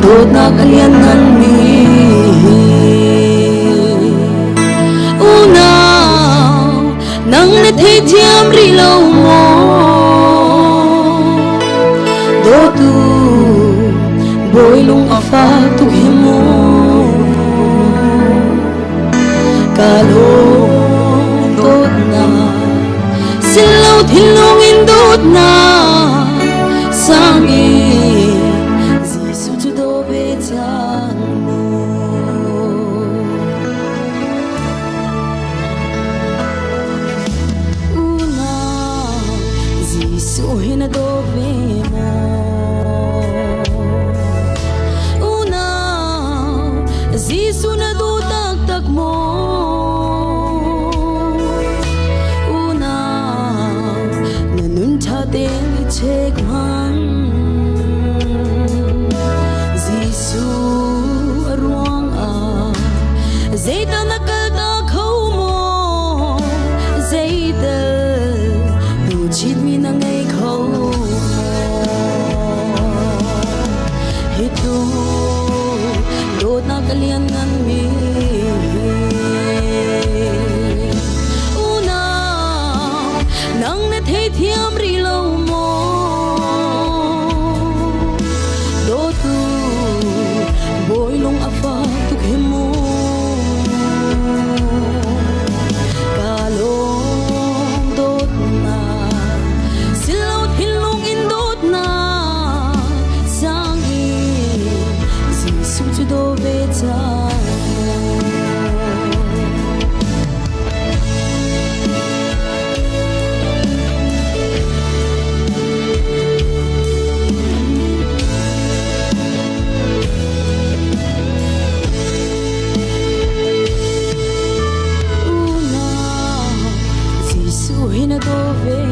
đốt na kalian nan mi u nào nang ne thấy thiam ri lâu mò đốt tu bôi lung afa tu hemo cả lô đốt na xin lâu thiên long in đốt na sang Giêsu tu do về trang mô una Giêsu hina do về mô una Giêsu na do tak tak mo una nanun cha den chek man Zeta nakal ta khâu mo Zeta du chít mi na ngay khâu Hito đốt na kalian ngan mi Una nang ne thấy thiam ri lâu mo Đốt tu bôi lung afa tu khemo do về cha una Giêsu hina do về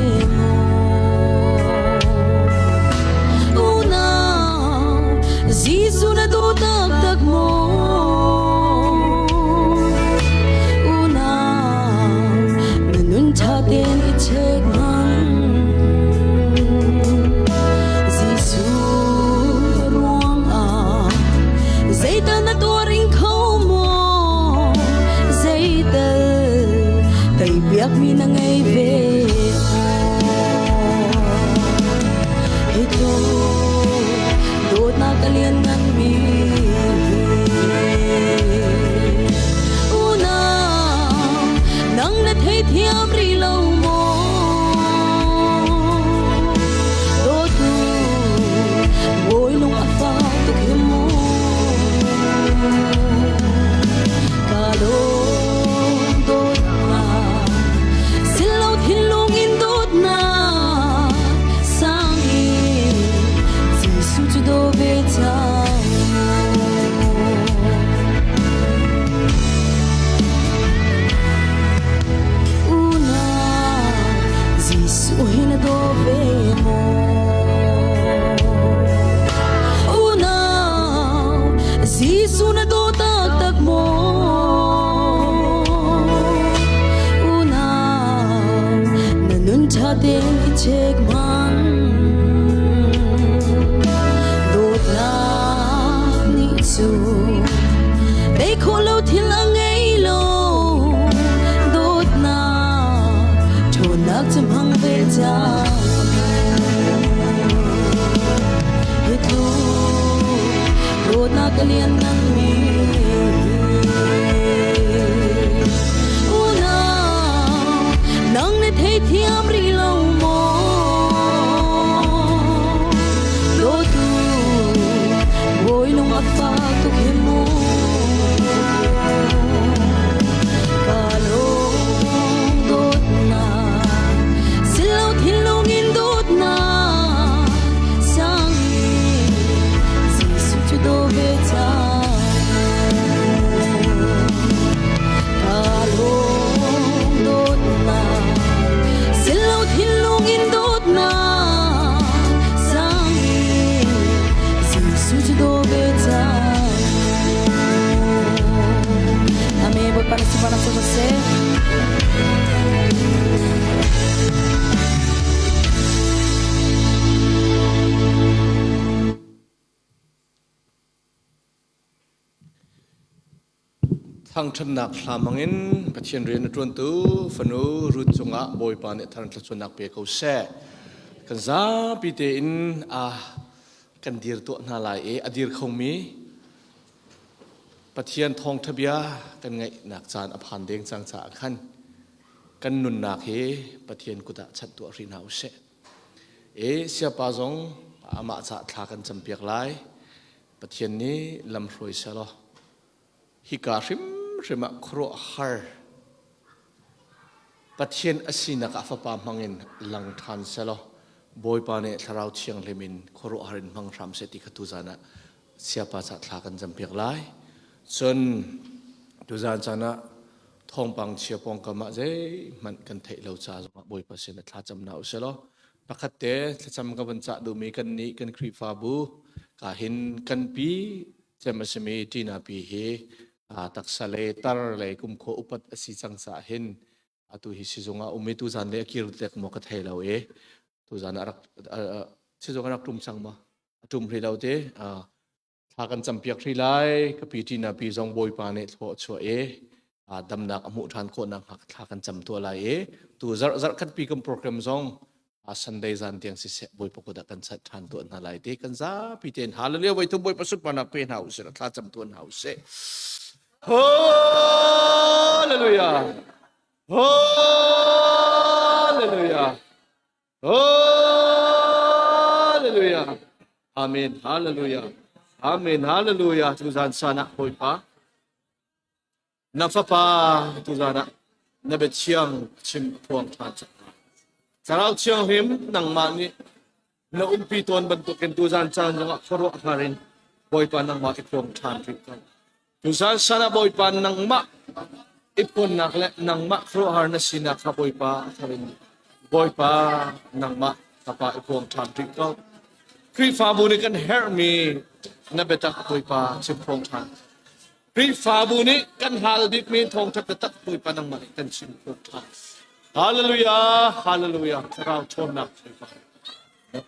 una Giêsu na do tak tak mo una nanun cha ten I chek man Giêsu ruang a Zeta na to ring khâu mo Zeta tay biak mi na ngay về Ito đốt na kalian ngan mi una nang na thấy thiam ri lâu mo đốt tu bôi lung afa tu khemo cả đốt na xin lâu thiên long in đốt na sang Giêsu tu do về cha una Giêsu hina do về mo una Giêsu na do tak tak mo una nanun cha ten I chek man Đây khô lâu thiên là ngay lâu đốt na trồn nát chấm hăng về cha hết thu đốt na kalian nang mi una nang ne thấy thiam ri lâu mo đốt tu bôi lung afa tu khemo cả lô đốt na xin lâu thiên long in đốt na sang Giêsu tu do về cha cả lô đốt na xin lâu thiên long in đốt na sang Giêsu tu do về cha Amém. Vou para você. พังชนักพลามังอินปะเทียนเรียนจวนตูฟนูรุจงะบอยปานทันทชนักเปียเขาแช่กันซาปีเตอินกันดีร์ตัวนาลายอดีร์คงมีปะเทียนทองทบียกันไงนักจานอภันเดงจังจ่าขันกันนุนนักเฮปะเทียนกุตะชัดตัวรินเอาเช่เสียปาจงอามาจะทากันจำเปียกไลปะเทียนนี้ลำรวยเสลอฮิการิมมาครัวฮาร์ปะเทียนอสินักอาฟปามังอินลังทันเสลอบอยปานเนทราวเชียงเลมินครัวฮารินมังรำเสติขตุจานะเสียปาจะทากันจำเปียกไลจนตุจานจานะทองปังเชียปองกามะเจมันกันเทเลวจ้าจงบอยปาเสนทาจำนาวเสลอปะคัดเตะจำกับวันจัดดูมีกันนี้กันครีฟาบูกาหินกันปีจะมาสมีที่นาปีเฮตักสเลตร์เลยกุมโคอุปัตสิจังสาหินตุฮิสิจงอุเมตุจันเลกิรุเตกมกเทลาวตุจันรักสิจงรักตุมสังมาตุมเทลาวเตทากันจำเปียกที่ไรกับปีที่นาปีจงบอยปานเนทโชัวดำนักอมุทานโคนักทากันจำตัวไรตุจัดกันปีกัมโปรแกรมจงสันเดย์จันเตียงสิเสบอยปกติกันสัตว์ทานตัวนาลายเด็กันซาพิเตนฮาเลลูยาไว้ทุบอยประสุดปานักเป็นเฮาส์ละท้าจำตัวเฮาส์ฮาเลลูยาฮาเลลูยาฮาเลลูยาอาเมนฮาเลลูยาอาเมนฮาเลลูยาทุกท่านสานะบอยปานับฟ้าทุกท่านนับเชียงชิมพวงทานจักสารเชียงหิมนังมานี่นอุ้มปีตวนบรรทุกกันตุจานจานจังหวะครัวฮารินบอยปานนังมาอีกพวงทานฟิกันตุจานสานะบอยปานนังมาอีกคนนักเละนังมาครัวฮาร์นสินักขับบอยปาฮารินบอยปานังมาขับอีกพวงทานฟิกันครีฟาบุนิกันเฮอร์มีนับเบตักบอยปาชิมพวงทานครีฟาบุนิกันฮาลดิกมีทองทับเบตักบอยปานังมากันชิมพวงทานฮาเลลูยาฮาเลลูยาเราชมนัก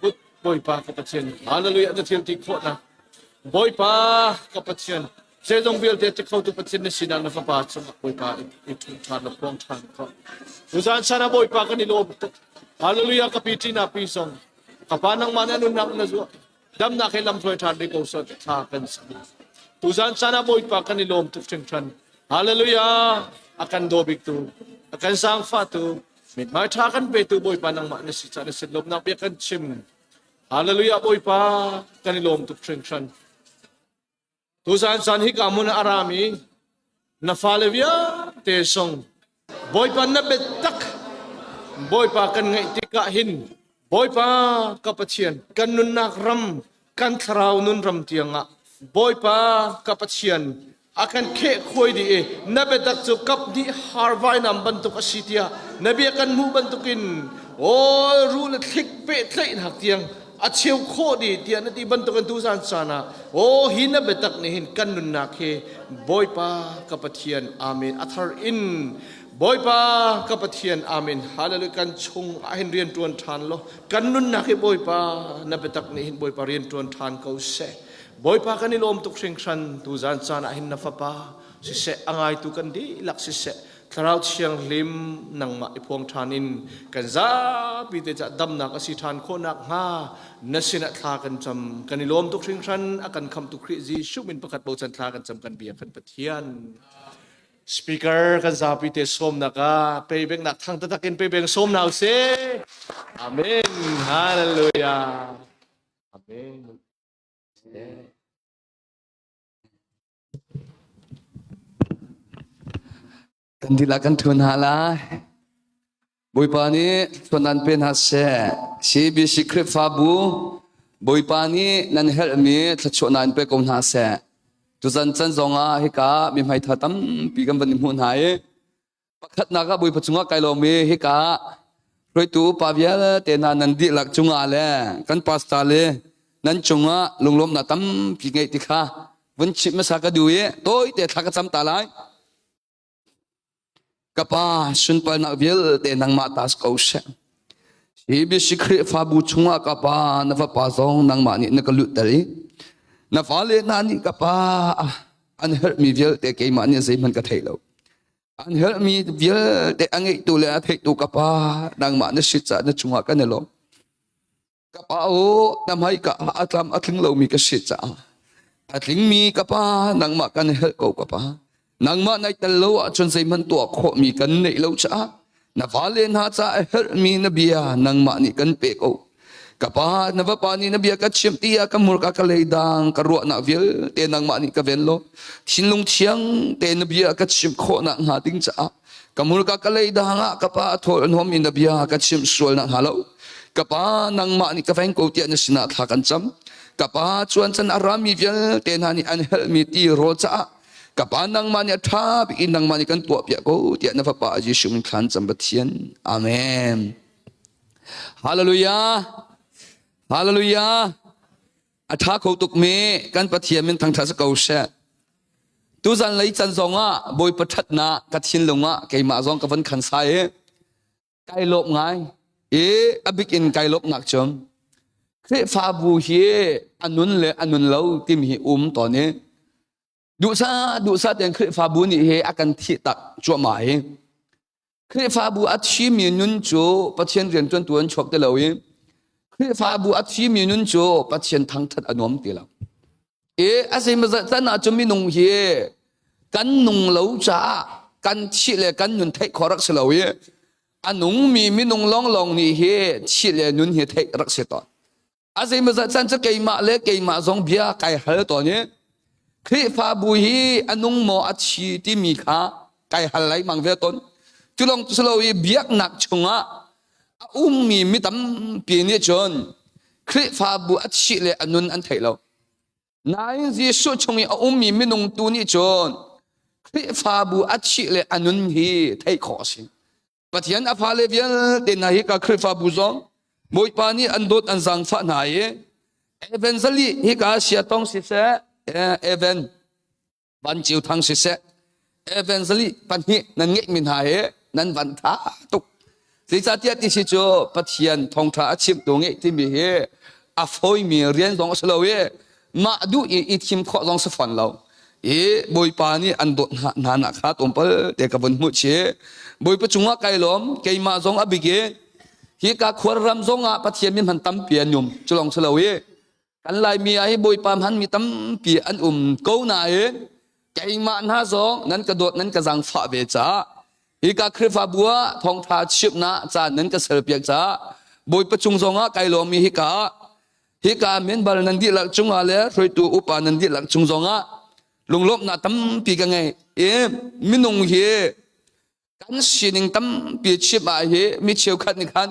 พุทธบอยปากับเชียนฮาเลลูยาจะเที่ยวที่โคตรนะบอยปากับเชียนเจ้าจงเบียลเดชเข้าตุปัจเจนในสินานุฟปาสมัครบอยปาอีกทุกทานละพวงทานก็ดูสารสารบอยปากันนิโลบฮาเลลูยากับปีที่นาปีสองกับปานังมันนุนักนะจัวดำนักให้ลำถอยทานได้กูสดทากันสักดูสารสารบอยปากันนิโลมทุกเชิงชันฮาเลลูยาakan dobik tu akan sang fatu mit mai thakan pe tu boy pa nang ma na si cha na sit lom na pe kan chim hallelujah boy pa kan lom tu trinction tu san hi kamun arami na falevia te song boy pa na betak boy pa kan ngai tika hin boy pa kapachian kan nun nak ram kan thrau nun ram tianga boy pa kapachian akan ke khoi di nabe dak chu kap di harvai nam bantuk asitia nabi akan mu bantukin o rule thik pe thlai hak tiang acheu kho di tian ti bantukan tu san sana o hina betak ni hin kan nun na khe boy pa kapathian amen athar in boy pa kapathian amen hallelujah kan chung a hin rian tuan than lo kan nun na khe boy pa na betak ni hin boy pa rian tuan than ko se boy pa kan ilom tuk sing san tu zan san ahin na fa pa si se angai tu kan di lak si se tharau chiang lim nang ma ipong thanin kan za bi te cha dam na ka si than kho nak nga nasina thla kan cham kan ilom tuk sing san akan kham tu khri ji shu min pakhat bo chan thla kan cham kan bia kan pathian speaker kan za bi te som na ka pe beng nak thang ta takin pe beng som naw se amen hallelujah amenกันดีละกันทุนหาละบุยปานี้ส่วนนั้นเป็นฮัสเซชีบิสิคริฟาบูบุยปานี้นั่นเฮลมีทัชนันเป็นกงฮัสเซตุจันจันจงอาฮิกามีไม่ทัดตั้มปีกันบันมุนหายปักขัดนักบุยปัจจุบันไกลลมีฮิกาโดยตัวปาเบียเตนานันดีหลักจุงอาเลกันปัสตาเลนั้นจุงอาลงลมนาตั้มปีไงติค่ะวันชิมสากดูเย่โต้ยเตะทักจำตาไลกับป้าสุนปนักเวลเตนังมาตัสเขาเสชีบิสิคริฟาบูชุงอากับป้านฟ้าป้าซองนังมานี่นักลุตรีนัฟ้าเลนานี่กับป้า an help mi vial te ke ma ni zai man ka thei lo an help mi vial te angai tu le a thei tu ka pa nang ma na sit cha na chunga ka ne lo ka pa o nam hai ka atlam atling lo mi ka sit cha atling mi ka pa nang ma kan help ko ka pa nang ma nai tal lo a chon zai man to kho mi kan nei lo cha na valen ha cha help mi na bia nang ma ni kan pe ko kapa na va pani na bia ka chim tia ka mur ka lei dang ka ro na vil te nang ma ni ka ven lo sin lung chiang te na bia ka chim kho na nga ting cha ka mur ka lei dang a kapa thol nom in na bia ka chim sual na halo kapa nang ma ni ka ven ko tia na sina tha kan cham kapa chuan chan arami vil te na ni an hel mi ti ro cha kapa nang ma ni tha bi in nang ma ni kan to pia ko tia na va pa ji shum khan cham ba thian amen hallelujah Hallelujah. Atha ko tuk me kan pathiam min thang tha sa ko she. Tu zan lai chan zonga boi pathat na ka thin longa ke ma zong ka van khan sai e. Kai lop ngai. E abik in kai lop ngak chom. Kre fa bu hi anun lo tim hi to ne. Du sa ten kre fa bu ni he akan thi tak chwa mai. Kre fa bu athi mi nun chu pathian rian tuan tuan chok te lo e. Khi pha bu at chi mi nun cho pathian thang that anom ti la e asai ma za tan a chumi nung hi kan nung lo cha kan chi le kan nun thai khorak se lo ye anung mi nung long ni hi chi le nun hi thai rak se to asai ma za chan cha ke ma zong bia kai hal to ne khi pha bu hi anung mo at chi ti mi kha kai hal lai mang ve ton tulong slo ye biak nak chunga mi tam pi ni chon kri fa bu at chi le anun an thailo nai ji su chungi mi nung tu ni chon kri fa bu at chi le anun hi thai kho sin pathian a pha le vial te na hi ka kri fa bu zong moi pa ni an dot an zang fa na ye eventually hi ka sia tong si se even ban chiu thang si se eventually pan hi nan nge min ha ye nan van tha tuk Lý gia tiết thì cho pathian thong tha chim dong ấy thì mi he a phôi mi riêng dong sờ lâu ye mà du ít chim khó dong sờ phản lâu bồi pa ni an dot na na khá tôm pel để cả vấn mu che bồi pa chunga kai lom kai ma dong abige hi ka khwar ram dong a pathian min han tam pian yum chulong sờ lâu ye kan lai mi ai bồi pa han mi tam pi an câu na ye kai ma na dong nan ka dot nan ka jang pha ve cha hi ka khri fa bua thong tha chip na cha nan ka sel piak cha boi pa chung zonga kai lo mi hi ka men bal nan di lak chung ale roi tu upa nan di lak chung zonga lunglop na tam pi ka ngai minung hi kan sining tam pi chip a hi mi cheu khat ni khan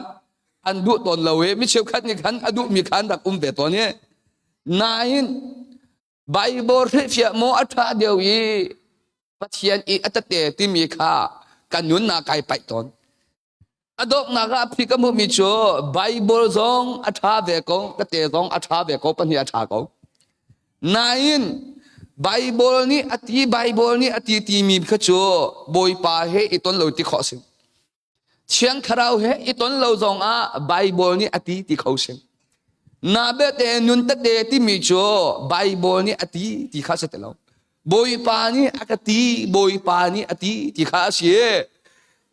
an du ton lo mi cheu khat ni khan adu mi khan dak ve to ne nain bible fia mo atha deu yi pathian I atate ti mi kha kan nun na kai pai ton adok na ga phi ka mu mi cho bible zong atha ve ko ka te zong atha ve ko pan hi atha ko nain bible ni ati ti mi kha cho boi pa he iton lo ti kho sim chiang kharau he iton lo zong a bible ni ati ti kho sim na be te nun ta te ti mi cho bible ni ati ti kha se te lo boi pa ni akati boi pa ni ati ti kha sie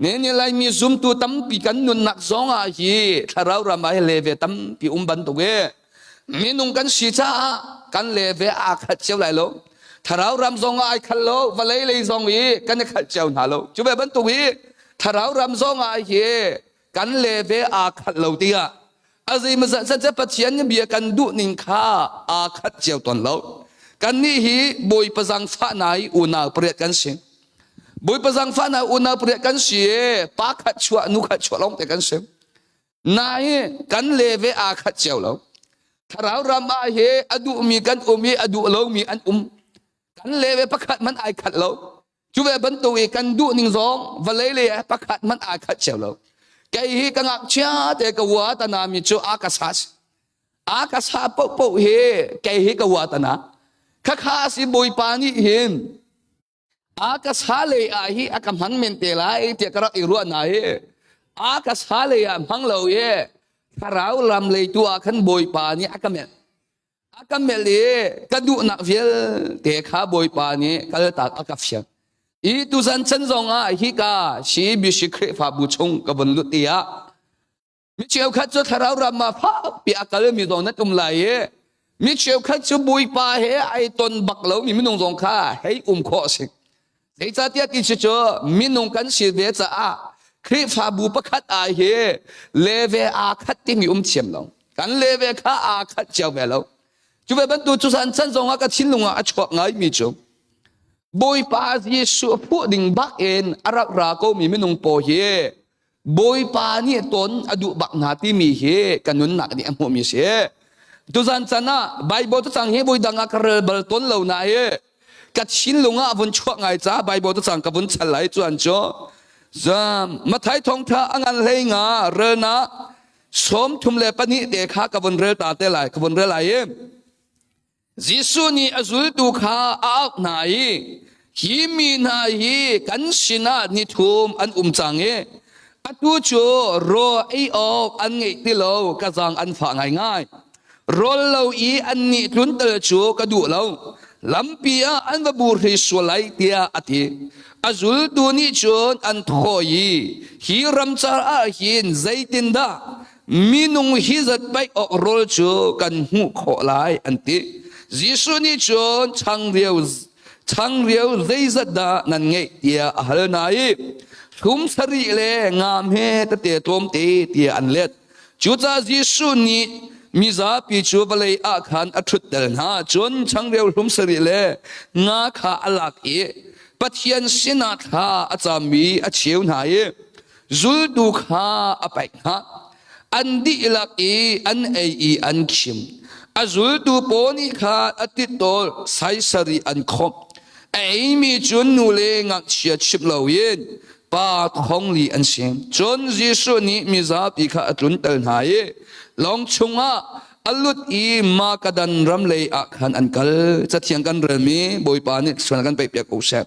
ne lai mi zum tu tam pi kan nun nak zong a hi tharau rama he leve tam pi ban tu ge mi nung kan si cha kan leve a khat cheu lai lo tharau ram zong ai khal lo va lei zong yi kan khat cheu na lo chu be ban tu hi tharau ram zong a hi kan leve a khat lo ti a azai ma za pathian ni bia kan du ning kha a khat cheu ton lo kan ni hi boi pazang fa nai una priat kan sin boi pazang fa na una priat kan si pa khat chua nu khat chua long te kan sem nai kan leve a khat cheu lo tharau ram a he adu mi kan umi adu lo mi an kan leve pakhat man ai khat lo chu ve ban tu kan du ning zong va le pakhat man ai khat cheu lo kai hi ka ngak cha te ka wa ta na mi chu akasa po he kai hi ka wa ta na kha si boi pa ni hin akasale a hi akam han men te lai te kara iru na he akasale a hang lo ye tharau lam le tu a khan boi pa ni akamen Akan meli kadu nak viel teka boy pani kal tak akafsian. Itu zan cenzonga hika si bisikre fa buchong kabun lutia. Mi cheu khat cho tharau rama pha pi akal mi dong na tum lai. Mi cheu khat cho boy pa he ai ton baklo mi minong zong kha hei kho sing. Dei cha tia ki cho minong kan si ve cha a. Kri fa bu pakhat a he leve a khat ti mi chem long. Kan leve kha a khat chau ve lo. Chú về bên tu chú san chân dòng cái chín lùng chọc ngay mi chú bôi pa Giêsu phụ đình bắc en arak ra cô mi nung po he bôi pa ni ton adu bak na ti mi he kanun nak ni amo mi se tu san sana Bible tu sang he bôi danga kar bal ton lo na he cái chín lùng vun chọc ngay cha Bible tu sang ka vun chal lai chuan cho zam ma thai thong tha angan lei nga re na som thum le pani de kha ka vun re ta te lai ka vun re lai Giêsu ni azul tu kha aak nai hi mi na hi kan sina ni thum an chang e atu cho ro ai ok an ngei ti lo ka jang an fa ngai ngai rol lo i an ni tun tel chu ka du lo lampia an va bur ri solai tia ati azul tu ni chon an thoi hi ram char a hin zaitin da minung hi zat bai ok rol chu kan hu kho lai an ti Giêsu ni chon chang riau zai zat da nan ngei tia hal nai thum sari le ngam he ta te tom te tia an let chu cha Giêsu ni mi za pi chu balei a khan a thut tel na chon chang riau thum sari le nga kha alak e pathian sina kha a chami a cheu na e zul du kha a pai na an di lak e an ei e an khim azul tu poni kha atitol sai sari an khom ai mi chun nu le ngak chia chip lo yin pa thong li an sem chon Giêsu ni mi za pi kha atun tel na ye long chunga alut i ma kadan ram le a khan an kal chathiang kan rel mi boi pa ni swan kan pe pya ko se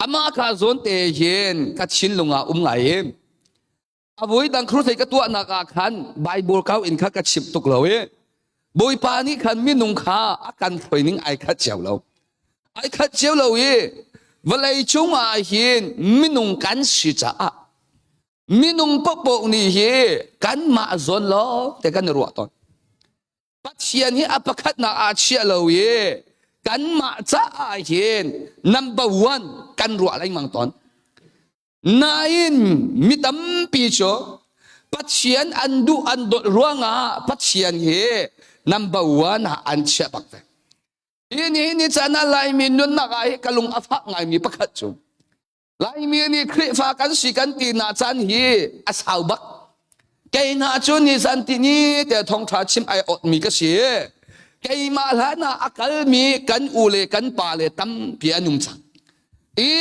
ama kha zon te yen ka chin lunga ngai em avoi dang khru thei ka tua na ka khan Bible kau in kha ka chip tuk lo e bôi pa ni khan mi nung kha akan phoi ning ai kha cheu lo ye valai chung a hin mi nung kan si cha a mi nung po ni he kan ma zon lo te kan ru ton pathian hi apakhat na a chia lo ye kan ma cha a hin number 1 kan ru lai mang ton nain mi tam pi cho pathian andu ando ruanga pathian he number 1 an chia bak ve ini chana lai min nun na kai kalung afak ngai mi pakhat chu lai mi ni khri fa kan si kan ti na chan hi asau bak kai na chu ni san ti ni te thong tha chim ai ot mi ka si kai ma la na akal mi kan u le kan pa le tam pi anum chang e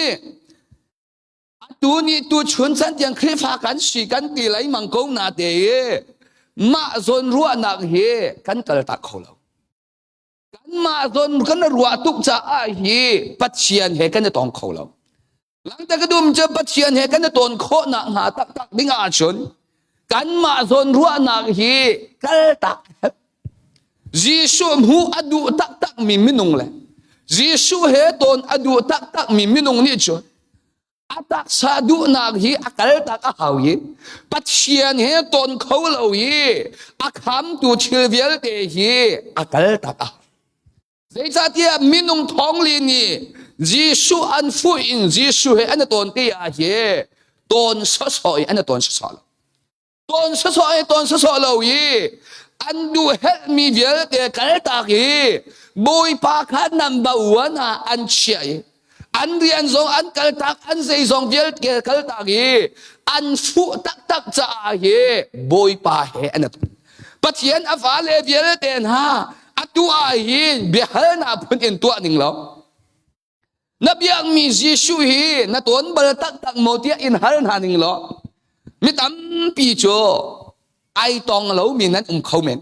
tu ni tu chun chan tiang khri fa kan si kan ti lai mang ko na te ma zon ruwa nak he kan kal ta kholo kan ma zon kan ruwa tuk cha a hi pathian he kan tong kholo lang ta ka dum cha pathian he kan ton kho na nga tak tak ding a chun kan ma zon ruwa nak hi kal tak Giêsu hu adu tak tak mi minung le Giêsu he ton adu tak tak mi minung ni chun atak sadu nak hi akal tak a hau yi pathian he ton khâu lo yi akham tu chilvial te hi akal tak a zai cha tia minung thong li ni Giêsu an fu in Giêsu he an ton te a hi ton so soi an ton so so ton so so lo yi an du help me vial te kal tak hi boy pa khan number 1 an chia an rian zong an kal tak an sei zong vial ke kal tak hi an fu tak tak cha hi boy pa he an pathian afa le vial ten ha atu a hi behal na phun in tua ning lo na biang mi Giêsu hi na ton bal tak tak mo tia in hal na ning lo mi tam pi cho ai tong lo mi nan khâu men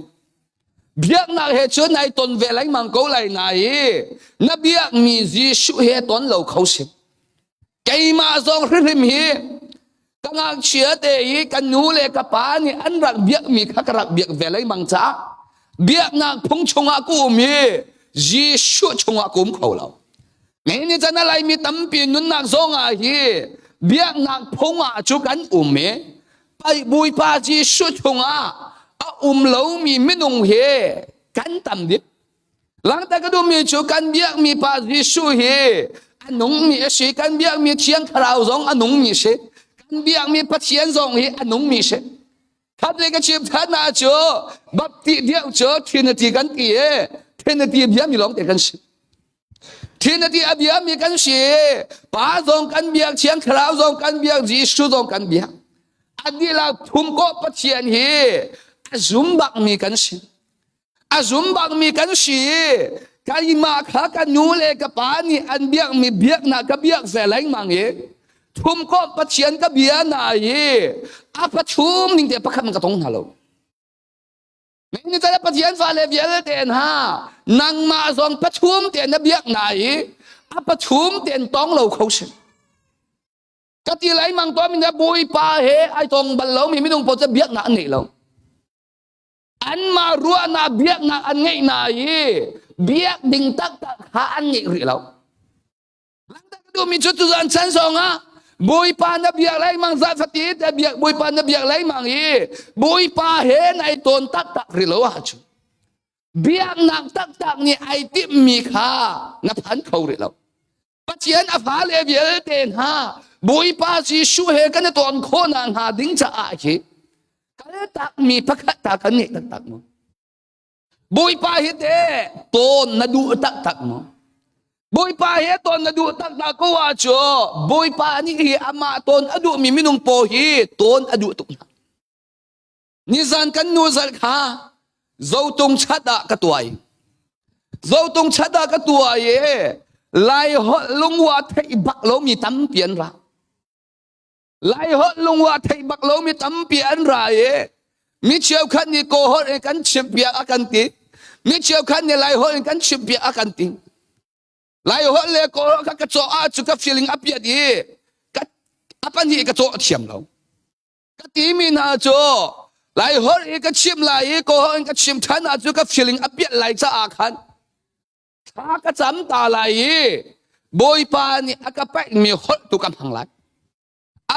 biak na he chon ai ton ve lai mang ko lai nai na biak mi Giêsu he ton lo khâu sim kai ma zong hrim hi kang chia te hi kan nu le ka pa ni an rak biak mi kha rak biak ve lai mang cha เบียกนักพงชงอากูมียิสุชงอากุมเขาเรานี่จะนั่นอะไรมีตั้มปีนุนนักซองอาฮีเบียกนักพงอาจุกันมีไปบุยปายิสุชงอาเหลามีไม่นงเฮกันตั้มดิหลังแต่ก็ดูมีจุกันเบียกมีปายิสุเฮอันนงมีเสกันเบียกมีเชียงคราวซองอันนงมีเสกันเบียกมีปัจเจียนซองเฮอันนงมีเสถ้าเด็กก็ชิบท่านน่าเจอบัพติเดียวเจอทีนาทีกันกี่เทนาทีเบียมีหลงแต่กันสิทีนาทีเบียมีกันสิป้าซองกันเบียเชียงคราวซองกันเบียจีสุซองกันเบียอันนี้เราทุ่มก็ปัจเจียนเฮซุมบักมีกันสิซุมบักมีกันสิการมาขากันนูเลกับป้านี่อันเบียมีเบียนักกับเบียแฝงมังเฮทุ่มก็ปัจเจียนกับเบียน่ะเฮapa chum ning te pakhat man ka tong halo ni ta pa jian fa le vial ten ha nang ma zong pa chum te na biak nai apa chum ten tong lo khau sin ka ti lai mang to min da bui pa he ai tong bal lo mi nong po cha biak na nei lo an ma ruwa na biak na an ngei nai biak ding tak tak ha an ngei ri lo lang ta du mi chu tu an san song ha bui pa na biak lai mang za fati te biak bui pa na biak lai mang hi bui pa he nai ton tak tak ri lo ha chu biak nak tak tak ni ai tip mi kha na phan khau ri lo pachian a pha le bial ten ha bui pa si shu he kan ton kho na ha ding cha a hi ka tak mi pakhat ta kan ni tak tak mo bui pa hi te ton na du tak tak mo bui pa he ton na du tak tak ko wa cho bui pa ni hi ama ton adu mi minung po hi ton adu tuk na ni zan kan nu zal kha zo tung chada ka tuai zo tung chada ka tuai lai ho lung wa thai bak lo mi tam pian ra lai ho lung wa thai bak lo mi tam pian ra mi chiao khan ni ko ho kan chim pia akan ti mi chiao khan ni lai ho kan chim pia akan ti lai ho le ko ka cho a chu ka feeling up ya di ka apan hi ka cho thiam lo ka ti mi na cho lai ho ka chim lai ko ho ka chim than a chu ka feeling up ya lai cha a khan tha ka cham ta lai boi pa ni aka pa mi hol tu kam hang lai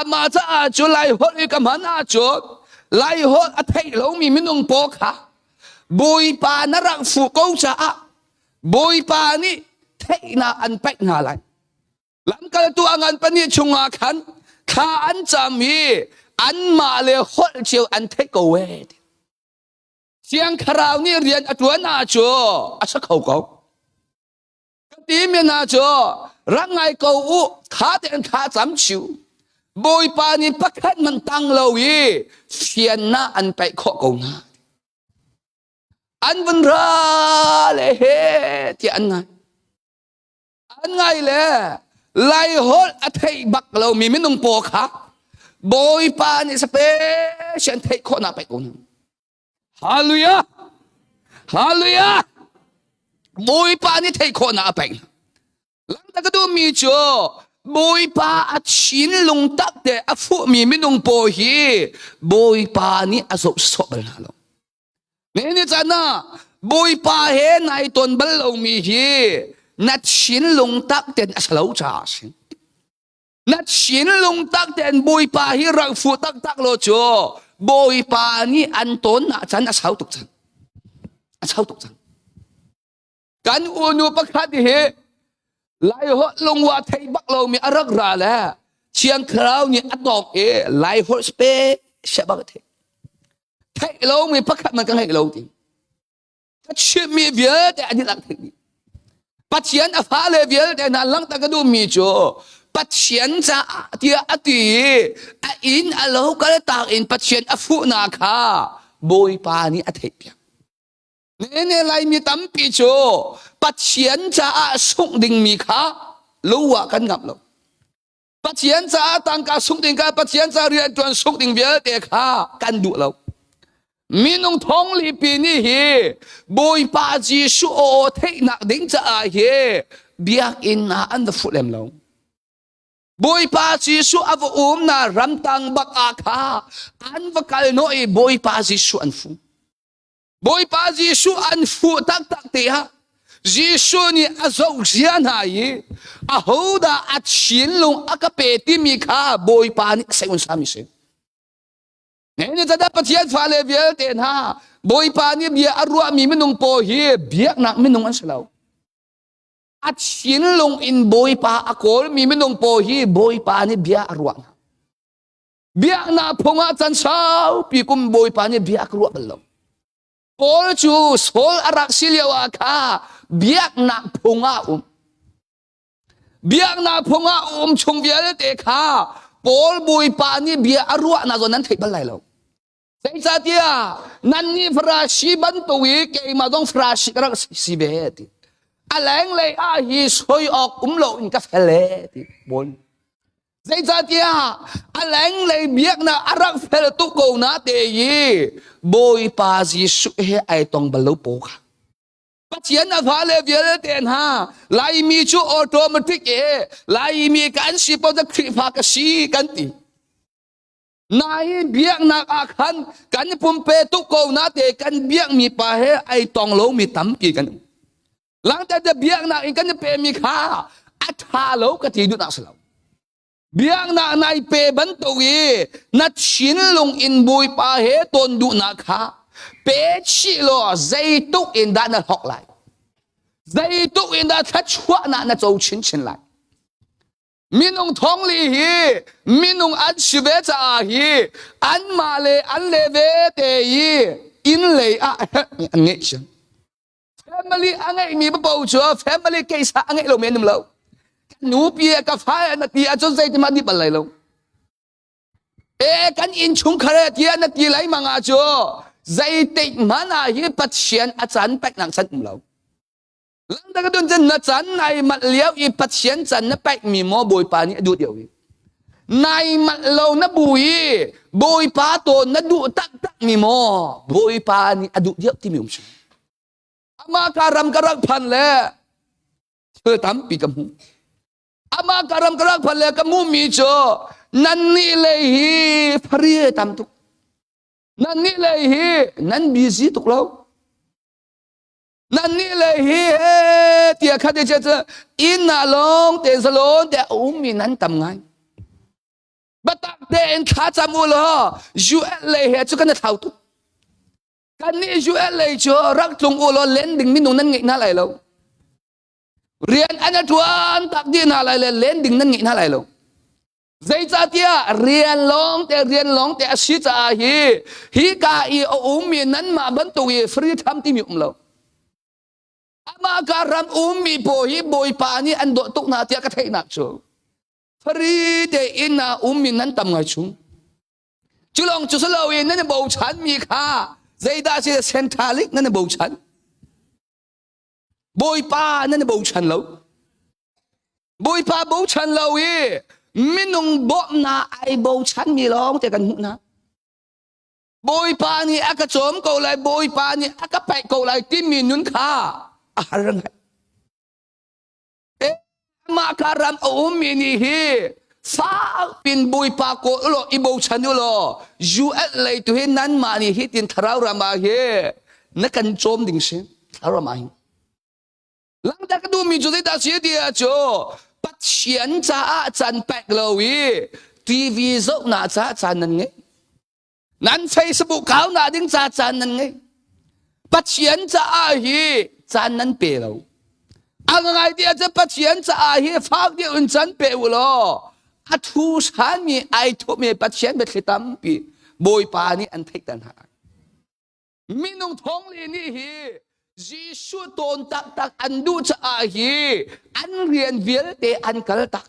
ama cha a chu lai ho ka man a chu lai ho a thai lo mi minung po kha boi pa na rang fu ko cha a boi pa ni thai na an pa nga lai lam kal tu angan pa ni chunga khan kha an cham hi an ma le hol chiu an thai ko we siang kharau ni rian atwan a chu a sa khau ko ti mi na chu rang ngai ko u kha ten kha cham chiu boi pa ni pakhat man tang lo yi sian na an pa kho ko na an vun ra le he ti an ngai le lai hol a thai bak lo mi minung po kha boi pa ni spe sian thai kho na pa ko na hallelujah hallelujah boi pa ni thai kho na pa lang ta ka du mi chu boi pa at shin lung tak te a fu mi minung po hi boi pa ni a so so bal na lo ni chana boi pa he nai ton bal lo mi hi nat shin lung tak ten a salo cha sin nat shin lung tak ten boi pa hi rang fu tak tak lo chu boi pa ni an ton na chan a sao tuk chan kan unu pakhat hi lai ho lung wa thai bak lo mi arak ra la chiang khrau ni atok lai ho spe sha bak thai lo mi pakhat man kan hai lo ti ka chi mi bia te ani lak thai ni pathian a pha le bia te na lang ta ka du mi cho pathian cha ti ati a in a lo ka ta in pathian a fu na kha boi pa ni a thai pia nene lai mi tam pi cho pathian cha a sung ding mi kha lo wa kan ngap lo pathian cha tang ka sung ding ka pathian cha rian tuan sung ding bia te kha kan du lo minung thong li pi ni hi boi pa ji su o thei na ding cha a hi biak in na an the foot lem lo boi pa ji su av na ram tang bak a kha an va kal no e boi pa ji su an fu bồi pa Giêsu an phụ tak tak te ha Giêsu ni azau zian hai a hoda at chin lung akape ti mi kha bồi pa ni se un sami se ne tada pathian fa le vial ten ha bồi pa ni bia arua mi menung po hi biak nak menung an salau at chin lung in bồi pa akol mi menung po hi bồi pa ni bia arua biak na phonga chan sau pi kum bồi pa ni biak arua belong Paul chu sol arak silyawa ka biak na phonga biak na phonga chung vial te kha Paul bui pa ni bia arua na zo nan thei balai lo sei cha tia nan ni fra shi ban to wi ke ma dong fra shi rak si be ti aleng le a hi soi ok lo in ka fele ti bon sei cha tia aleng le biak na arak fel tu ko na te yi bôi pa Giêsu he ai tong balo po ka pathian na phale vial ten ha lai mi chu automatic lai mi kan si po da khri pha ka si kan ti nai biak na akhan kan pumpe tu ko na te kan biak mi pa he ai tong lo mi tam pi kan lang ta da biak na in kan pe mi kha atha lo ka ti du na salo biang na nai pe ban to wi na chin lung in bui pa he ton du na kha pe chi lo zai tu in da na hok lai zai tu in da tha chua na zo chin chin lai minung thong li hi minung an shive cha hi an ma le an le ve te yi in le a nge chen family angai mi ba bo cho family ke sa angai lo men lo nu pia ka phai na ti a chon zai ti ma di balai lo kan in chung khare ti na ti lai manga cho zai te mana hi pathian a chan pek nang san lo lang da ka don jen na chan nai mat liao i pathian chan na pek mi mo boi pa ni du dio wi nai mat lo na bui boi pa to na du tak tak mi mo boi pa ni adu dio ti mi chu ama karam karak phan le chhe tam pi kam hu ama karam karak phale ka mu mi cho nan ni le hi phari tam tu nan ni le hi nan busy tuk lo nan ni le hi tia kha de che in na long te salon te mi nan tam ngai batak te en kha chamu lo ju le he chu kan thau tu kan ni ju le cho rak tung u lo len ding min nan ngai na lai lo rian ana tuan tak di na lai le len ding nan ngi na lai lo zai cha tia rian long te si cha hi ka i mi nan ma ban tu ye free tham ti mi lo ama ka ram mi po hi boi pa ni an do tuk na tia ka thei na chu free te in na mi nan tam ngai chung chulong chu salo ye nan bo chan mi kha zai da si centralic nan bo chan bôi pa nên bầu trần lâu bôi pa bầu trần lâu ye minung bom na ai bầu trần mi long te kan hu na bôi pa ni aka chom ko lai bôi pa ni aka pai ko lai tim mi nun kha arang ma karam mi ni hi fa pin bôi pa ko lo i bầu trần lo ju at lai tu he nan ma ni hi tin tharau ra ma he na kan chom ding se tharau ma hi lang ta ka du mi chu ta si dia cho pat xian cha chan pek lo wi TV zo na cha chan nan nge nan Facebook kau na ding cha chan nan nge pat xian cha hi chan nan pe lo ang ngai dia cha pat xian cha hi phak dia un chan pe lo a thu san mi ai thu me pat xian be khitam pi boi pa ni an thek tan ha minung thong li ni hi Giêsu tôn tak tak an du cha hi an rian vial te an kal tak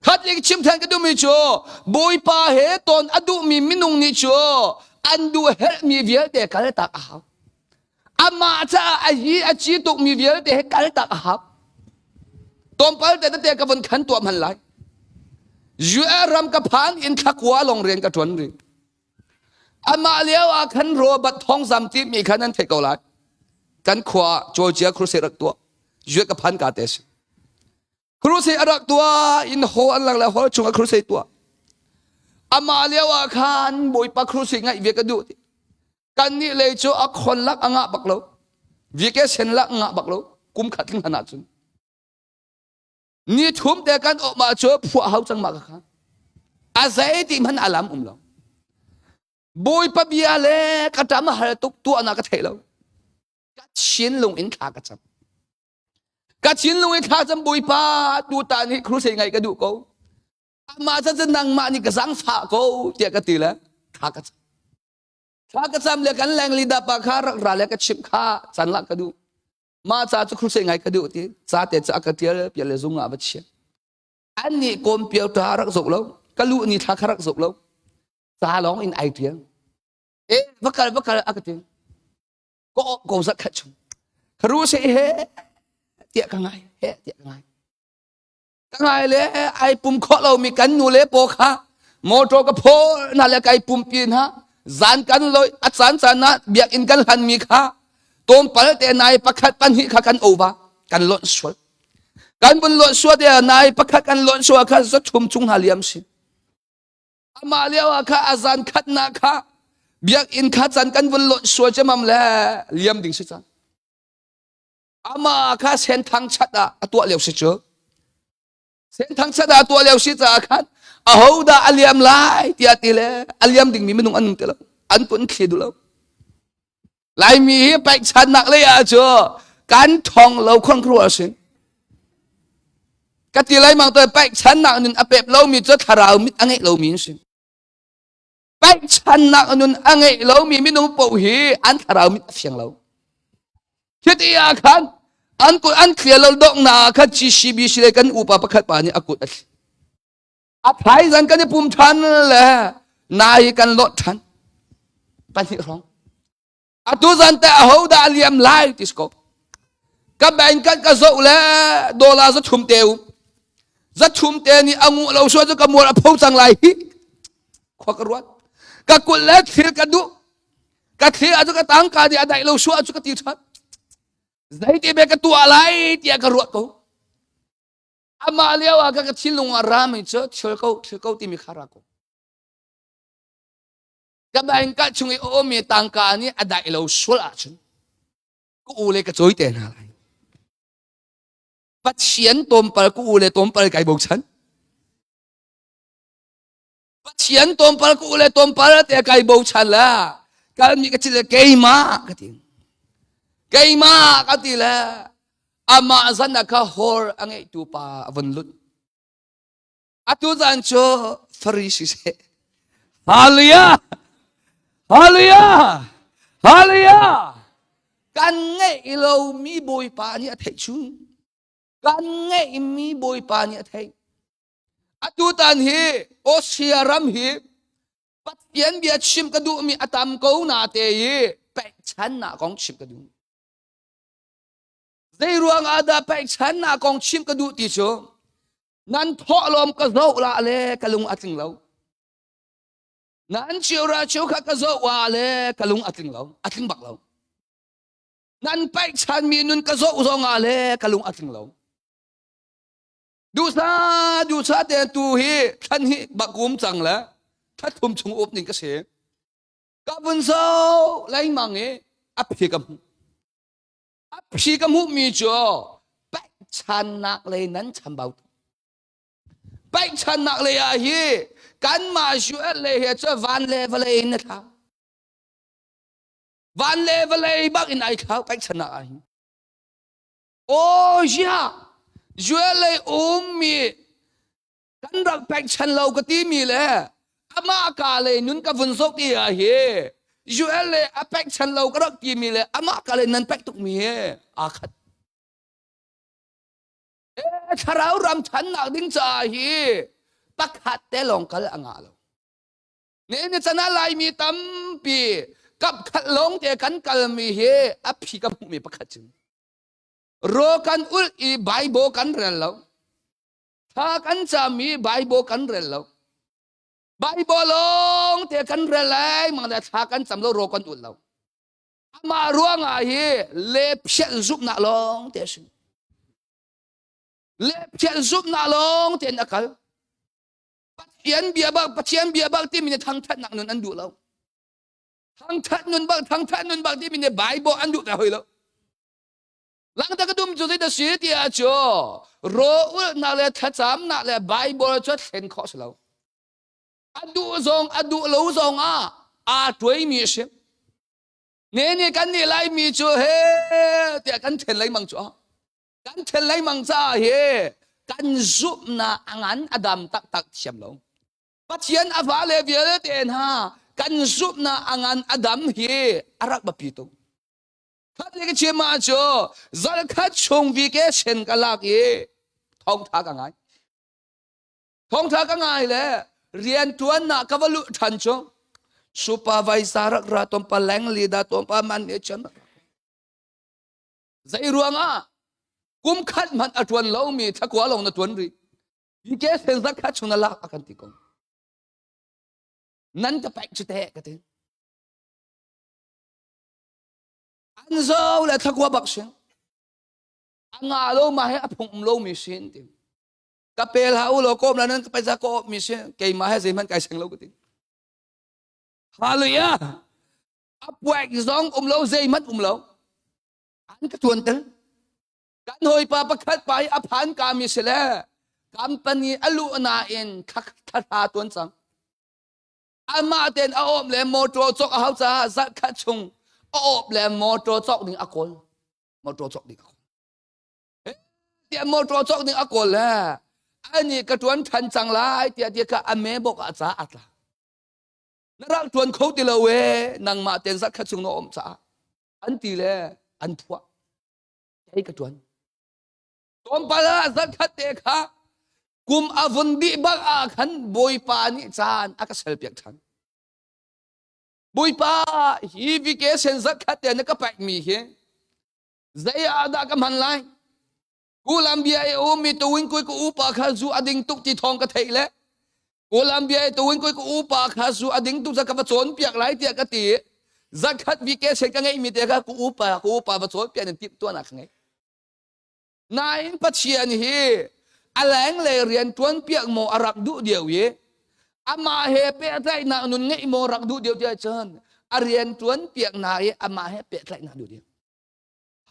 khat lik chim than ka du mi cho boi pa he ton adu mi minung ni cho an du he mi vial te kal tak ha ama cha hi a chi tuk mi vial te kal tak ha tom pal te te ka von khan tuam han lai ju ram ka phan in khakwa long ren ka thon ri ama liao a khan ro bat thong sam ti mi khanan the ko laiกันขวาจอร์เจียครูเซรักตัวยุกับพันกาเตสครูเซรักตัวอินโฮอันหลังแล้วหัวชงครูเซตัวอามาเลียวอาคารบอยปะครูเซง่ายเวียกันดู กันนี่เลยโจอักคนลักอ่างบักโลวิกเกเซนลักอ่างบักโลกุมขัดทิ้งขนาดจุนนี่ทุ่มแต่กันออกมาโจผัวเขาจังมากค่ะอาศัยที่มันอาลัมเราบุยปะเบียเล่กระจำหาตุกตัวนักเทลกัดชินลงอินขากระจำกัดชินลงอินขาจำบุยปะดูตานี่ครูเสียไงก็ดูเขามาจะนั่งมานี่กระสังฝาเขาเจ้ากติละขากระจำขากระจำเรียกันแรงลีดาปากขารักราเรียกชิมขาจันละก็ดูมาจะครูเสียไงก็ดูที่จะเตะจะกระเทียเปียเลซุงอาบัชเชียอันนี้กลมเปียวตารักสุกแล้วก็รู้นี่ทักรักสุกแล้วซาลองอินไอเดียvakal akatin ko zat khachum kharu se he tia kangai le ai pum kho lo mi kan nu le po kha motor ka pho na le kai pum pin ha zan kan loi achan na biak in kan han mi kha tom pal te nai pakhat pan hi kha kan over kan lon swal kan bun lon swal te nai pakhat kan lon swal kha za thum chung haliam si amalia wa kha azan khat na kha biak in kha chan kan bun lon swal che mam le liam ding si chan ama kha sen thang chata atwa leu si cho sen thang chata atwa leu si cha khan a hoda aliam lai tia ti le aliam ding mi menung an te lo an pun khi du lo lai mi pai chan nak le a cho kan thong lo khon kru sin ka ti lai mang to pai chan nak nun apep lo mi cho tharau mit angai lo min sin pai chan nak nun angai lo mi menung po hi an tharau mit fiang lo khiti a khan an ko an khia lo dok na kha chi shi bi shi le kan upa pakhat pa ni akut a a thai zan kan pum than le nai kan lot than pan hi rong a tu zan ta ho da liam lai tisko ka ban kan ka zo le dola za thum teu za thum te ni angu lo so za ka mo a phau chang lai hi khwa ka ruat ka kul le thil ka du ka thil a ka tang ka di a dai lo so a ka ti that zai ti be ka tu alai ti ka ruat ko ama liawa ka chilung aram cho thil ko ti mi khara ko ka ban ka chungi o mi tang ka ni a dai lo so a chun ku u le ka choi te na lai bắt xiên tôm pal ku le tôm pal kai bau chan bắt xiên tôm pal ku le tôm pal te kai bau chan la kal mi ka chile keima ka ti keima ka ti la ama zan ka hor angai tu pa avon lut atu zan cho farisi se hallelujah hallelujah hallelujah kan ngai lo mi boy pa ni a thai chu kan ngai mi boy pa ni thai atu tan hi o siaram hi pat pian bia chim ka du mi atam ko na te hi pe chan na kong chim ka du zai ruang ada pe chan na kong chim ka du ti cho nan tho lom ka zo la le kalung ating lo nan chiu ra chiu kha ka zo wa le kalung ating lo ating bak lo nan pe chan mi nun ka zo nga le kalung ating lo du sa te tu hi than hi bakum chang la tha thum chung up ning ka se ka bun so lai mang e a phi kam hu mi cho pai chan nak le nan cham bau pai chan nak le a hi kan ma shu le he cho van le vale na tha van le vale bak in ai khau pai chan nak a hi o ya juale mi kan rak pek chan lo ka ti mi le ama ka le nun ka vun sok ti a he juale a pek chan lo ka rak ti mi le ama ka le nan pek tuk mi he a khat tharau ram than nak ding cha hi pakhat te long kal anga lo ne chana lai mi tam pi kap khat long te kan kal mi he a phi ka mi pakhat chin ro kan ul i bible kan rel lo tha kan cha mi bible kan rel lo bible long te kan rel lai mang da tha kan cham lo ro kan ul lo ama ruang a hi le phel zup na long te sin le phel zup na long te nakal pathian bia bak ti mi thang that nak nun an du lo ทั้งท่านนุนบักทั้งท่านนุนบักที่มีในไบเบิลอันดุแต่เฮยแล้วหลังจากกระดุมจุดที่จะเสียที่อาจจะรออุนาเลทัดจำนาเลไบเบิลจะเห็นข้อสแล้วอดุซองอดุลูซองอาตัวมีเสียเนี่ยกันนี่ไล่มีจูเฮแต่กันเห็นไล่มังจูกันเห็นไล่มังจ้าเฮกันซุปนาอังอันอดัมตักเสียมแล้วปัจจัยอฟาเลเวียเตนฮากันซุปนาอังอันอดัมเฮอารักบปีตุขัดเล็กเชื่อมาจูจัลขัดชงวิเกเชนกันลักเฮท้องทากังไงท้องทากังไงเลยเรียนตัวนักกวลุทันจงsupervisor ra tom pa leng lida tom pa manager zai ruanga kum khat man atwan lo mi thakwa lo na twan ri yi ke sen zak khat chuna la akan ti kong nan ka pai chute ka te an zo la thakwa bak shen anga lo ma he apong lo mi shin ti ka pel ha u lo kom la nan ka pai za ko mi shin ke ma he zai man kai seng lo ka ti Hallelujah. Apwek zong lâu dây mất lâu. Anh cái tuần tới. Kan hồi pa pakhat pai aphan kami sila. Company alu na in khakha tuần sang. Ama ten aom le motor chok hau cha zat khat chung. Aom le motor chok ding akol. Motor chok ding akol. Dia motor chok ding akol la. Ani ka tuần than chang lai dia ka ame bok acha atla. Narak tuan kau tilawe nang ma ten zat khat chung no om cha an ti le an phua kai ka tuan tom pala zat khat te kha kum avun di bak a khan boy pa ni chan akasel piak than boy pa hi vi ke sen zat khat te na ka pai mi he zai ada ka man lai Colombia e o mi to win ko upa kha zu ading tuk ti thong ka thei le Colombia to win ko upa khasu ading tu zakaba chon piak lai tia ka ti zakhat vacation ka ngai mi te ka ku upa ba chon pian tip to na ngai nain pachian hi alang le rian tuan piak mo arak du dieu ye ama he pe tai na nun ngai mo rak du dieu tia chan arian tuan piak na ye ama he pe tai na du dieu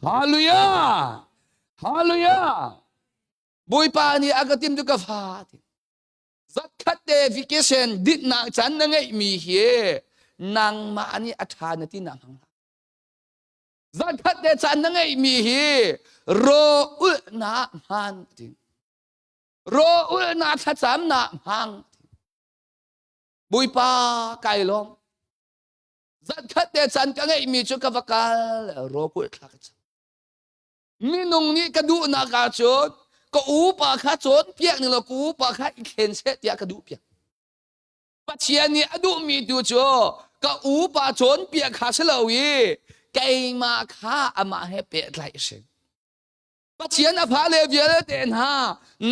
hallelujah hallelujah boy pa ni agatim du ka fa Zat khat te vacation dit na chan na ngai mi hi nang ma ani athana ti nang hang Zat khat te chan na ngai mi hi ro u na man ti ro u na tha cham na hang bui pa kai lom Zat khat te chan ka ngai mi chu ka vakal ro ku thak mi nong ni ka du na ka chotก็อูปะข้าโจนเปียกนี่เรากูปะข้าอีเคนเสตยากระดูเปียกปัจเจียนี่อดูมีดูจ่อก็อูปะโจนเปียกข้าเสลวีไกมาข้าอามาให้เปียกไหลเสงปัจเจียนอภาเลเวียเลเตนฮา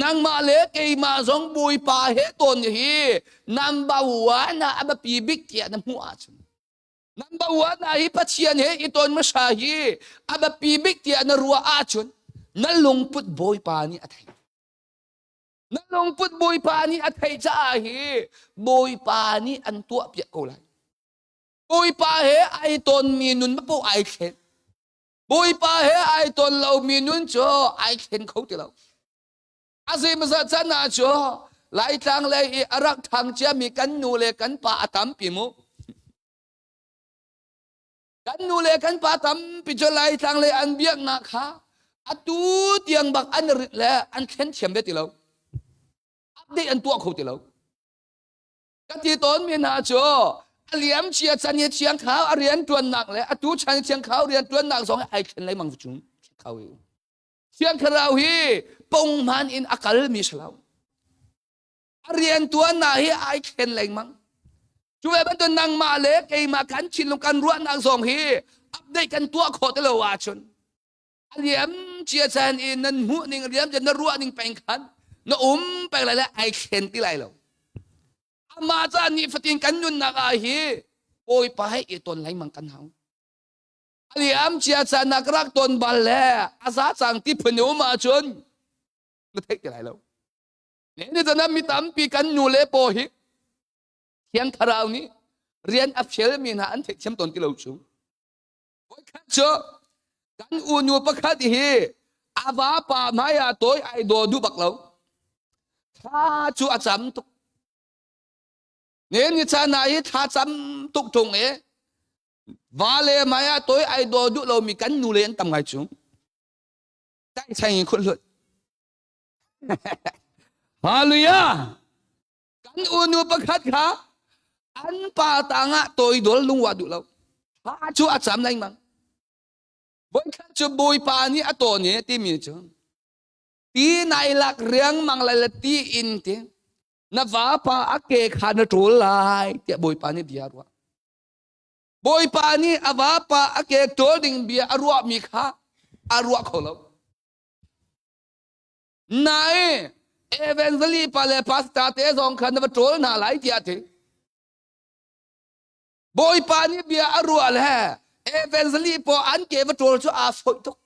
นางมาเลไกมาสองบุยปะเฮตนฮีนัมบาวานะอับปีบิกเตียนหัวจุนนัมบาวานะฮีปัจเจียนเฮอีตนมาชาฮีอับปีบิกเตียนรัวอาจุนนั่นลงพุทธบอยปานี่อะไรนั่นลงพุทธบอยปานี่อะไรจ้าเฮบอยปานี่อันตัวเปียกกูเลยบอยปาเฮไอตนมีนุนมาปูไอเข็นบอยปาเฮไอตนเรามีนุนจ่อไอเข็นเขาที่เราอาศัยมาจากนั้นจ่อหลายทางเลยอารักทางเจ้ามีกันนูเลกันป่าตามปีมุกันนูเลกันป่าตามปีจ่อหลายทางเลยอันเบียกนักฮะatu tiang bak an rit le an khen thiam de ti lo update an tua kho ti lo ka ti ton mi na cho aliam chia chan ye chiang khao arian tuan nak le atu chan chiang khao rian tuan nak song ai khen lai mang chung khao hi chiang kharau hi pong man in akal mi slau arian tuan na hi ai khen lai mang chu e ban tuan nang ma le ke ma kan chin long kan ruan nak song hi update kan tua kho te lo wa chun aliam chia chan in nan mu ning aliam jan na ruwa ning peng khan na peng lai la ai khen ti lai lo ama cha ni fatin kan nun na ka hi oi pa hai i ton lai mang kan hau aliam chia chan na krak ton bal le asa chang ti phnu ma chun na thek ti lai lo ne ne jana mi tam pi kan nu le po hi thiang tharau ni เรียนอัพเชลมีนะอันเทคเชมตนกิโลชูโอ้ยข้าเจอกันอูนูประคัดฮีอาวาป่ามายาตัวไอโดดูบักเราถ้าจูอาจำตุกเนี่ยนี่ชาไหนถ้าจำตุกตรงวาเลมายาตัวไอโดดูเรามีกันนูเรียนทำไงจูได้ใช่คนเลยฮาลุยากันอูนูประคัดขาอันป่าต่างะตัวไอโดลุงวาดูเราถ้าจูอาจำได้มั้งบนข้าจะบุยปานี่อตัวนี้ที่มีจ้ะตีนายหลักเรื่องมังลายตีอินเตนว่าปาอเกขันทุลายเจ้าบุยปานี่เบียร์วะบุยปานี่อว่าปาอเกตัวดิ่งเบียร์อรัวมีข้าอรัวเขาแล้วนายเอเวนซ์ลีปาเลปัสตาเตซองขันว่าตัวน่าไหลเดียเตบุยปานี่เบียร์อรัวแหละเอเวนซ์ลีพออันเก็บตัวชั่วอาฝอยตุก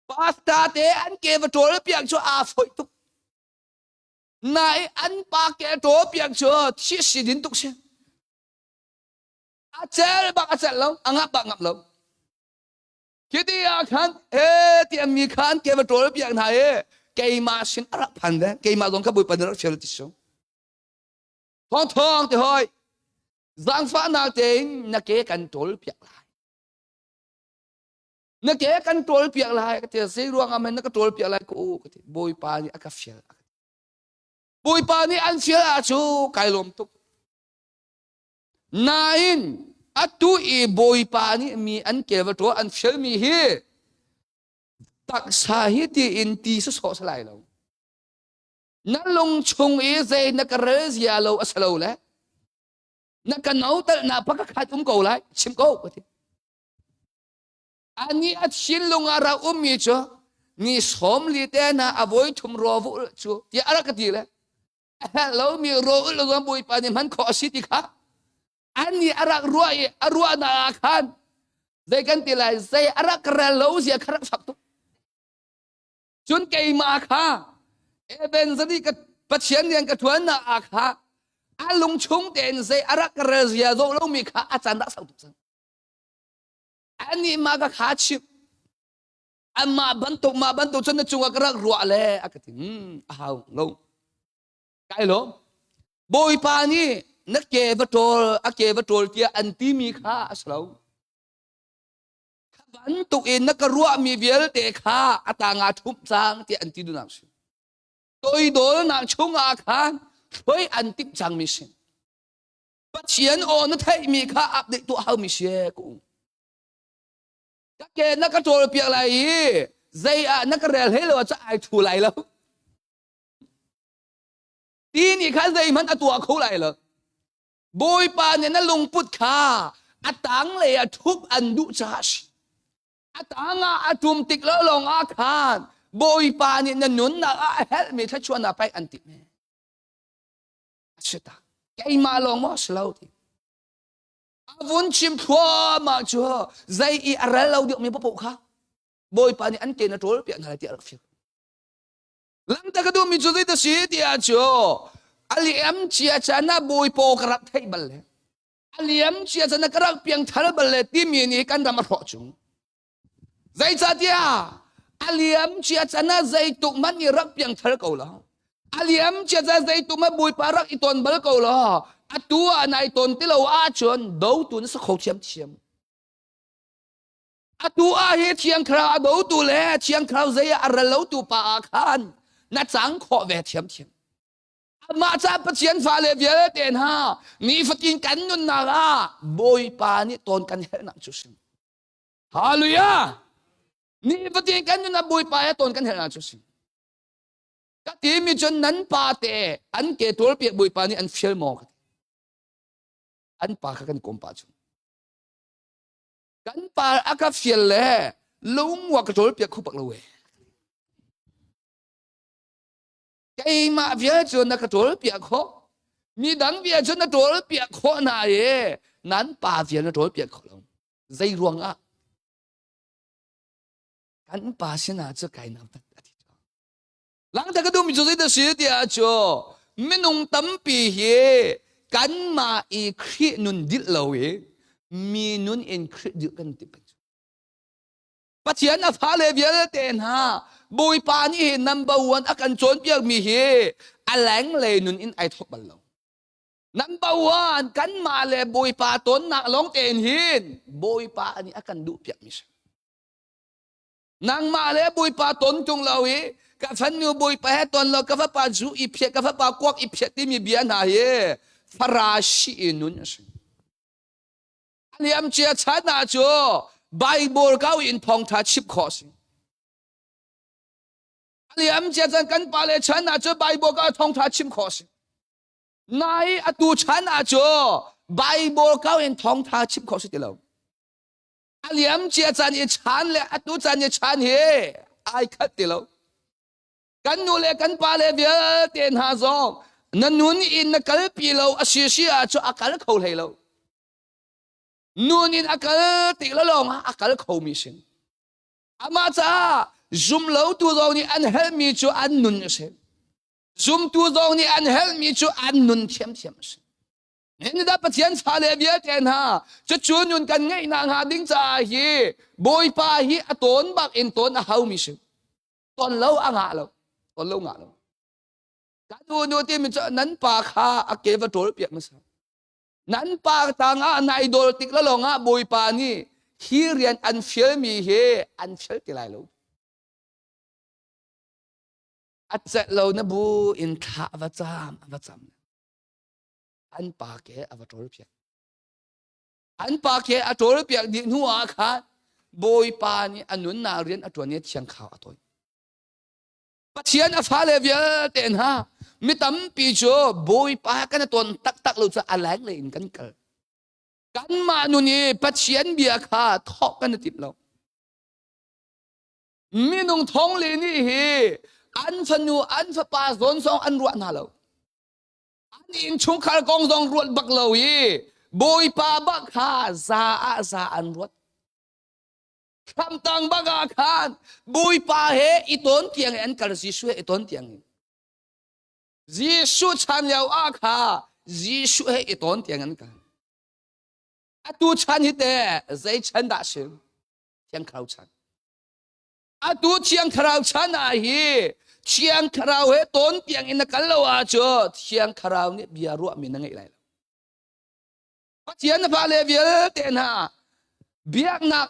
ปาสตาเตอันเก็บตัวเปียกชั่วอาฝอยตุกนายอันปาเก็บตัวเปียกชั่วชี้สิดินตุกเชอาเจลบักอาเจลเราอังบักงับเราคิดที่อาคันที่มีคันเก็บตัวเปียกนายเกี่ยมาสินรักพันเดเกี่ยมาลงกับบุยปันรักเชลติชงทองที่หอยจังฟ้านาเตงนักเกกันตัวเปียกลายนักเกกันตัวเปียกลายก็จะซื้อรวงอเมนนักตัวเปียกลายกูก็จะบอยปานี่อากาศเฟียบอยปานี่อันเฟียอาชูไกลลมตุกนายนอัตุอีบอยปานี่มีอันเก็บตัวอันเฟียมีเฮตักสาหิตีอินตีสุดสลายเรานั่นลงชงเอเซนักเรซยาเราอัสลาแล้วนักนาวตนะพักขาดกูเลยชิมกูก็ทีอันนี้อัดชิลลงอารามีจ้ะนี่สมลิเตนะอภัยทุมรอฟุจ้ะที่อะไรกันทีเลยเรามีรอฟุเราต้องบุยปานี่มันขอสิทธิค่ะอันนี้อะไรรัวนาคันใจกันทีไรใจอะไรกระเราเสียครั้งสักตุจนเกี่ยมาค่ะเอเบนสติกับปัจเจียนยังกับทวนนาอาค่ะอาลุงชงเต็นเซอารักเรเซียโซเรามีข้าอาจารย์รักษาทุกสิ่งอันนี้มาก็ขาชิบอันมาบรรทุกจนจุงกระรัวเลยอากติอ้าวงงไกลลบอยปานี่นักเก็บตัวที่อันที่มีข้าสลาวบรรทุกเองนักรัวมีเวลเตะข้าอัตางาทุบจางที่อันที่ดูนักสิตัวอีโดนนักชงอาคารช่วยอันติดจังมิเชนปัจเจียนโอนั่นไทยมีข้าอัปเดตตัวเขามิเชกูก็แกนักตัวเปียกอะไรใจนักเรียนให้เราจะไอถูไรแล้วทีนี้ข้าใจมันตัวเขาไรแล้วบอยปานเนี่ยนั่นลงพุทธาอัตังเลยทุบอันดุจัชอัตังอัตุมติกแล้วลงอาคารบอยปานเนี่ยนั่นนุนนะเฮลมีถ้าชวนไปอันติเมชิตาแกมาลงมอสลาวทีอาวุธชิมทัวมาชัวใจอีอะไรเราเดี๋ยวมีพวกข้าบอยปานี่อันเกณฑ์ตัวเปลี่ยนอะไรที่อะไรฟิลหลังจากดูมีจุดที่สีที่อาชัวอาลีเอ็มเชียชนะบอยโปกรับไทยบัลเลอาลีเอ็มเชียชนะกรับเพียงทาร์บัลเลที่มีนี่กันดำมาพอจุงใจจัดยาอาลีเอ็มเชียชนะใจตุกมันนี่รักเพียงทาร์กูแล้วอาลีเอ็มเชียใจตุกมันบอยปารักอีตอนบัลกูแล้วอัตัวนายตนที่เราอาชนดูตุนสักเขาเทียมอัตัวเฮเทียงคราวดูตุเล่เทียงคราวใจอะไรเราตัวปาคันนัดสังขอเวเทียมมาจากปัจเจียนฟ้าเลวีเต็นฮะมีฝักินกันนุนนาราบอยปานี่ตนกันเห็นนักจุสิงฮาลุยานี่ฝักินกันนุนนาบอยปาตนกันเห็นนักจุสิงก็ที่มีจนนั้นปาเตอันเกตัวเปียกบอยปานี่อันเฟลมอกอันปากกันกลมปาจุกันปาอากาศเฟียลเล่ลุงว่ากระโดดเปียกคู่ปักเลยไอ้มาเฟียจนนักกระโดดเปียกคู่มีดังเฟียจนนักกระโดดเปียกคู่นายนั้นปาเฟียนักกระโดดเปียกคู่เราใจรวงอ่ะกันปาเสนาจะไกลน้ำตัดอาทิตย์หลังจากกระดูมีจุดที่เสียที่อาจ่อไม่นุ่งตั้มปีเฮ กันมาอีครีนุนดิลเลวมีนุนอินครีดิกันติเป็นปัจจัยนั้นฟ้าเลเวียเตนฮะบุยปานี่number one อาการโจนเปียกมีเฮอแหลงเลยนุนอินไอทบบัลลง number one กันมาเลยบุยปาต้นนักลงเตนหินบุยปาอันนี้อาการดูเปียกมิชนางมาเลยบุยปาต้นจงเรากับฟันนูบุยปาให้ตนเรากับฟ้าปาจูอีเพียกับฟ้าปากวกอีเพียที่มีเบียนหายฟราชีนุนสิอันนี้อันเจ้าชนะจูไบเบิลเขาอินพองทัดชิบคอสิอันนี้อันเจ้าจันกันปาเลชนะจูไบเบิลเขาทองทัดชิบคอสินายอตูชนะจูไบเบิลเขาอินทองทัดชิบคอสิเดียวอันนี้อันเจ้าจันอิชันเลอตูจันอิชันเฮไอคัดเดียวกันนูเลกันปาเลเวียเตียนหาซองนั่นนูนอินนักเลปีเราอาชีพอาจูอักเลเขาเลยเรานูนอินอักเลติละลงอักเลเขามิสินอามาจ้าซุมเราตัวเรานี่อันเฮลมีจูอันนุนสิซุมตัวเรานี่อันเฮลมีจูอันนุนเทียมสิเห็นได้ปะเทียนชาเลเวียเตียนหาจะจูนุนกันไงนางหาดิ้งจ่าฮีบอยปาฮีอตนบักอินตนอาเฮามิสิตอนเราอ่างาเราตอนเรางาเราการดูที่มันจะนั้นปากhaอเกวะโตรเปียกมันซะนั้นปากตางานายโดติกละลงะบุยปานี่ฮีเรียนอันเฟลมีเฮอันเฟลติไลโลอัจเจโลนะบูอินทาอวจามอันปากเกอวโตรเปียกอันปากเกอโตรเปียกดินัวค่ะบุยปานี่อันนุนนาเรียนอตัวนี้เชียงข่าวอตัวปัจจัยนั้นฟ้าเลเวียเต็นฮะมิตรปีโจบุยปากันตัวตักเราจะอะไรเลยกันเกิดกันมาหนุนี่ปัจจัยเบียค่ะทอกกันติดเรามีนงท้องเลยนี่เฮอันฟันูอันฟ้าปาสอนสองอันรวดน่าเราอันอินชงคาร์กองสองรวดบักเราบุยปาบักค่ะซาอันรวดคำตังบักอาคารบุยปาเฮอิตอนเตียงอันกัลซิสุเฮอิตอนเตียงจีสุชันยาวอาคาจีสุเฮอิตอนเตียงอันกันอตูชันฮิเตใจชันดาชิมเชียงคราวชันอตูเชียงคราวชันอาฮีเชียงคราวเฮตอนเตียงอินกันลาวาจอเชียงคราวนี่เบียรัวมีนังไงไรล่ะปัจจัยนั้นพาเลเวียเตนะเบียกนัก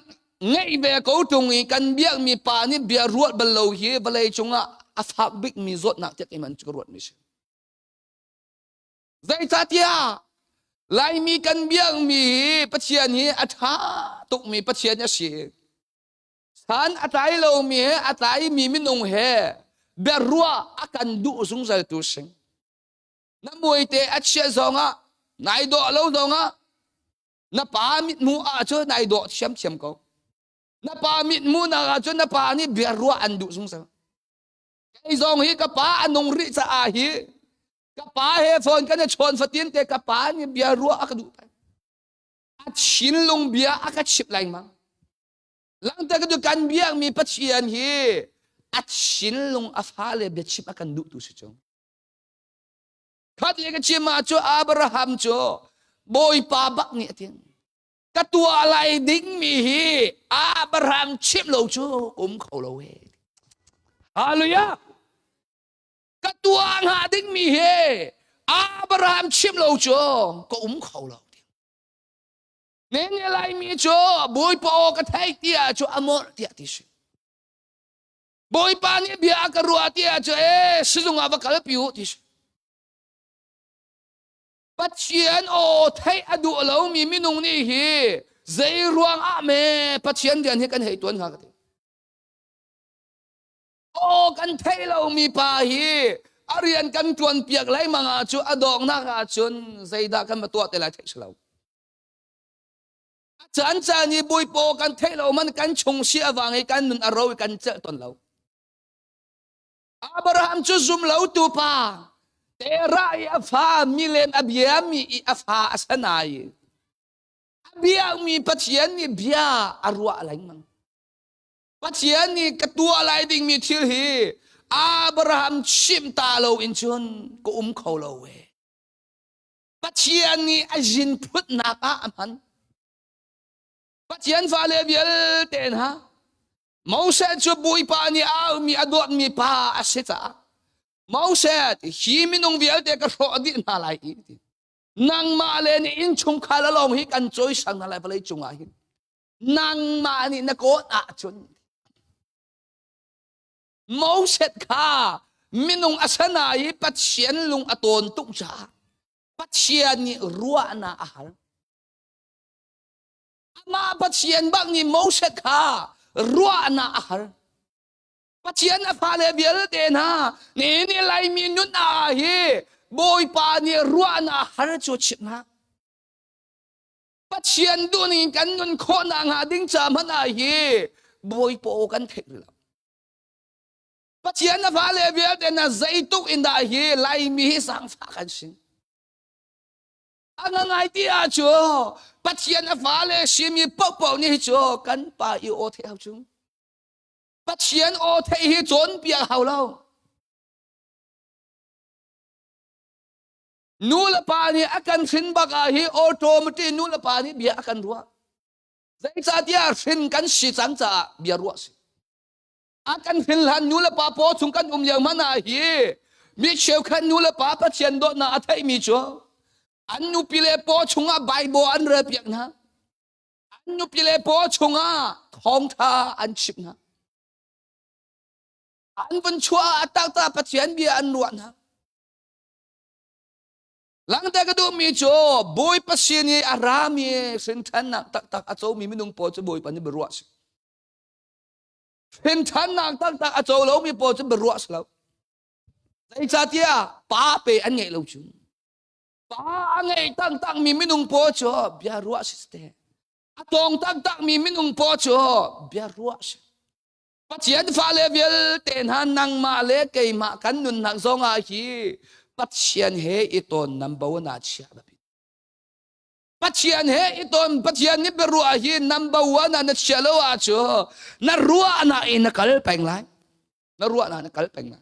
ไงเบะเขาตรงนี้กันเบียกมีปานี่เบียรวดบลลูฮีบลายจงอ่ะอาฟักบิกมีจดนักจากไอ้มันจุกรวดมิชใจทัดยาไลมีกันเบียกมีปัจเจียนี้อัฐาตุกมีปัจเจียนี้สิฉันอัฐายเรามีอัฐายมีมินงเฮเบียรัวอากันดูสงสัยตัวสิงน้ำมวยเตะอัจเชียซองอ่ะนายดอเราซองอ่ะน้าปามิดมูอาเจอนายดอเชียมเขาน้าปามิดมูนาจนน้าปานี่เบียรัวอันดูสงสัยไอ้ซองฮีกับปาอันนงริษาฮีกับปาเฮฟอนกันจะชนฟัดยินเตกับปานี่เบียรัวอักดูไปอัดชินลงเบียอักชิบแรงมั้งหลังจากดูการเบียมีปัจเจียนฮีอัดชินลงอาฟาเลเบียชิบอักันดูตุสิจงขัดเอกชิมาจูอับราฮัมจูบอยปาบักเนี่ยทิ้งกัตัวอะไรดิ้งมีฮีอับราฮัมชิบโลจูกุมเขาโลเฮฮาเลลูยากัตัวหาดิ้งมีเฮอับราฮัมชิบโลจูก็เขาโลเน้นอะไรมีจูบอยปอกระไทยเตียจูอมอร์เตียติชบอยปานี่เบียกรัวเตียจูสิจงอาบักเลปิวติชปัจเจียนโอไทยอดูเรามีมินุงนี่ฮีใจรวงอาเมปัจเจียนเดียนให้กันให้ตัวนักติโอ้กันไทยเรามีป่าฮีอาเรียนกันจวนเปียกไหลมังอาจูอดอกนักอาจุนใจดากันมาตัวแต่ละไทยเราอาจารย์จานี่บุยโปกันไทยเรามันกันชงเสียวางให้กันนุนอารมณ์กันเจอตนเราอับราฮัมจูซุมเราตัวป่าเตระอัฟามิเลนอบียามีอัฟาอัสนายอบียามีปัจเจียนนี่บียาอารวะอะไรมั้งปัจเจียนนี่กตัวอะไรดิ่งมีทิลฮีอับราฮัมชิมตาเราอินชนก็เขาเราเว ปัจเจียนนี่อจินพุทธนักอามันปัจเจียนฟ้าเลเวลเตนฮะมอเสสจะบุยปานี่อามีอดวดมีปาอาเสจ้ามอเสสฮีมินงเวลเตกระโดดดินาไลนางมาเลนอินชงคาลลองฮิกันจอยสังนาไลไปเลยจงอาหินนางมานี่นักโกอาจนมอเสสข้ามินงอาสนาฮิปัจเจียนลุงอตนตุกจ้าปัจเจียนนี่รัวนาอาหารมาปัจเจียนบางนี่มอเสสข้ารัวนาอาหารปัจเจียนอาฟาเลเบียลเตนะนี่ไลมีนุนอาฮีบอยปานี่รัวนาอาหารจุดชินะปัจเจียนดูนี่กันนุนโคนางาดิ้งจามันอาฮีบอยโปกันเทกละปัจเจียนอาฟาเลเบียลเตนะใจตุกอินดาฮีไลมีสังฝากันสิอันไงที่อาจูปัจเจียนอาฟาเลชิมีปกปนี่จูกันปาอีโอเทเอาจุงปัจเจียนโอเทฮิจนเปียเฮาเล่านูละปานี่อากันสินบักอาฮีออโตมตินูละปานี่เบียอากันรัวใจจัดยาสินกันสิจังจ่าเบียรัวสิอากันสินหันนูละปาโพชุงกันเลียงมันอาฮีมีเชลขันนูละปาปัจเจียนโดนาอาเทมีจูอันนูปิเลโพชุงอาไบโบอันเรเปียกนะอันนูปิเลโพชุงอาทองทาอันชิบนะอันเป็นชัวตั้งแต่ปัจเจียนเบียอันรวนนะหลังแต่ก็ดูมีโจบุยปัจเจียนอารามีสินทันนักตักอาโจมีมินุงโปจะบุยปันนี่บรัวสิสินทันนักตักอาโจแล้วมีโปจะบรัวสิแล้วในชาติยาป้าเปอันไงเราจุงป้าอันไงตั้งมีมินุงโปจะเบียรัวสิสเตอาตองตั้งมีมินุงโปจะเบียรัวสิปัจเจียนฟ้าเลเวลเตนหันนังมาเลกยมากันนุนนักซองอาฮีปัจเจียนเฮอิตอนนัมบาวนาเชียแบบปัจเจียนเฮอิตอนปัจเจียนนี่เป็นรัวฮีนัมบาวนาเนเชียโลอาจูนารัวนาอินกัลเป็งไลนารัวนากัลเป็งไล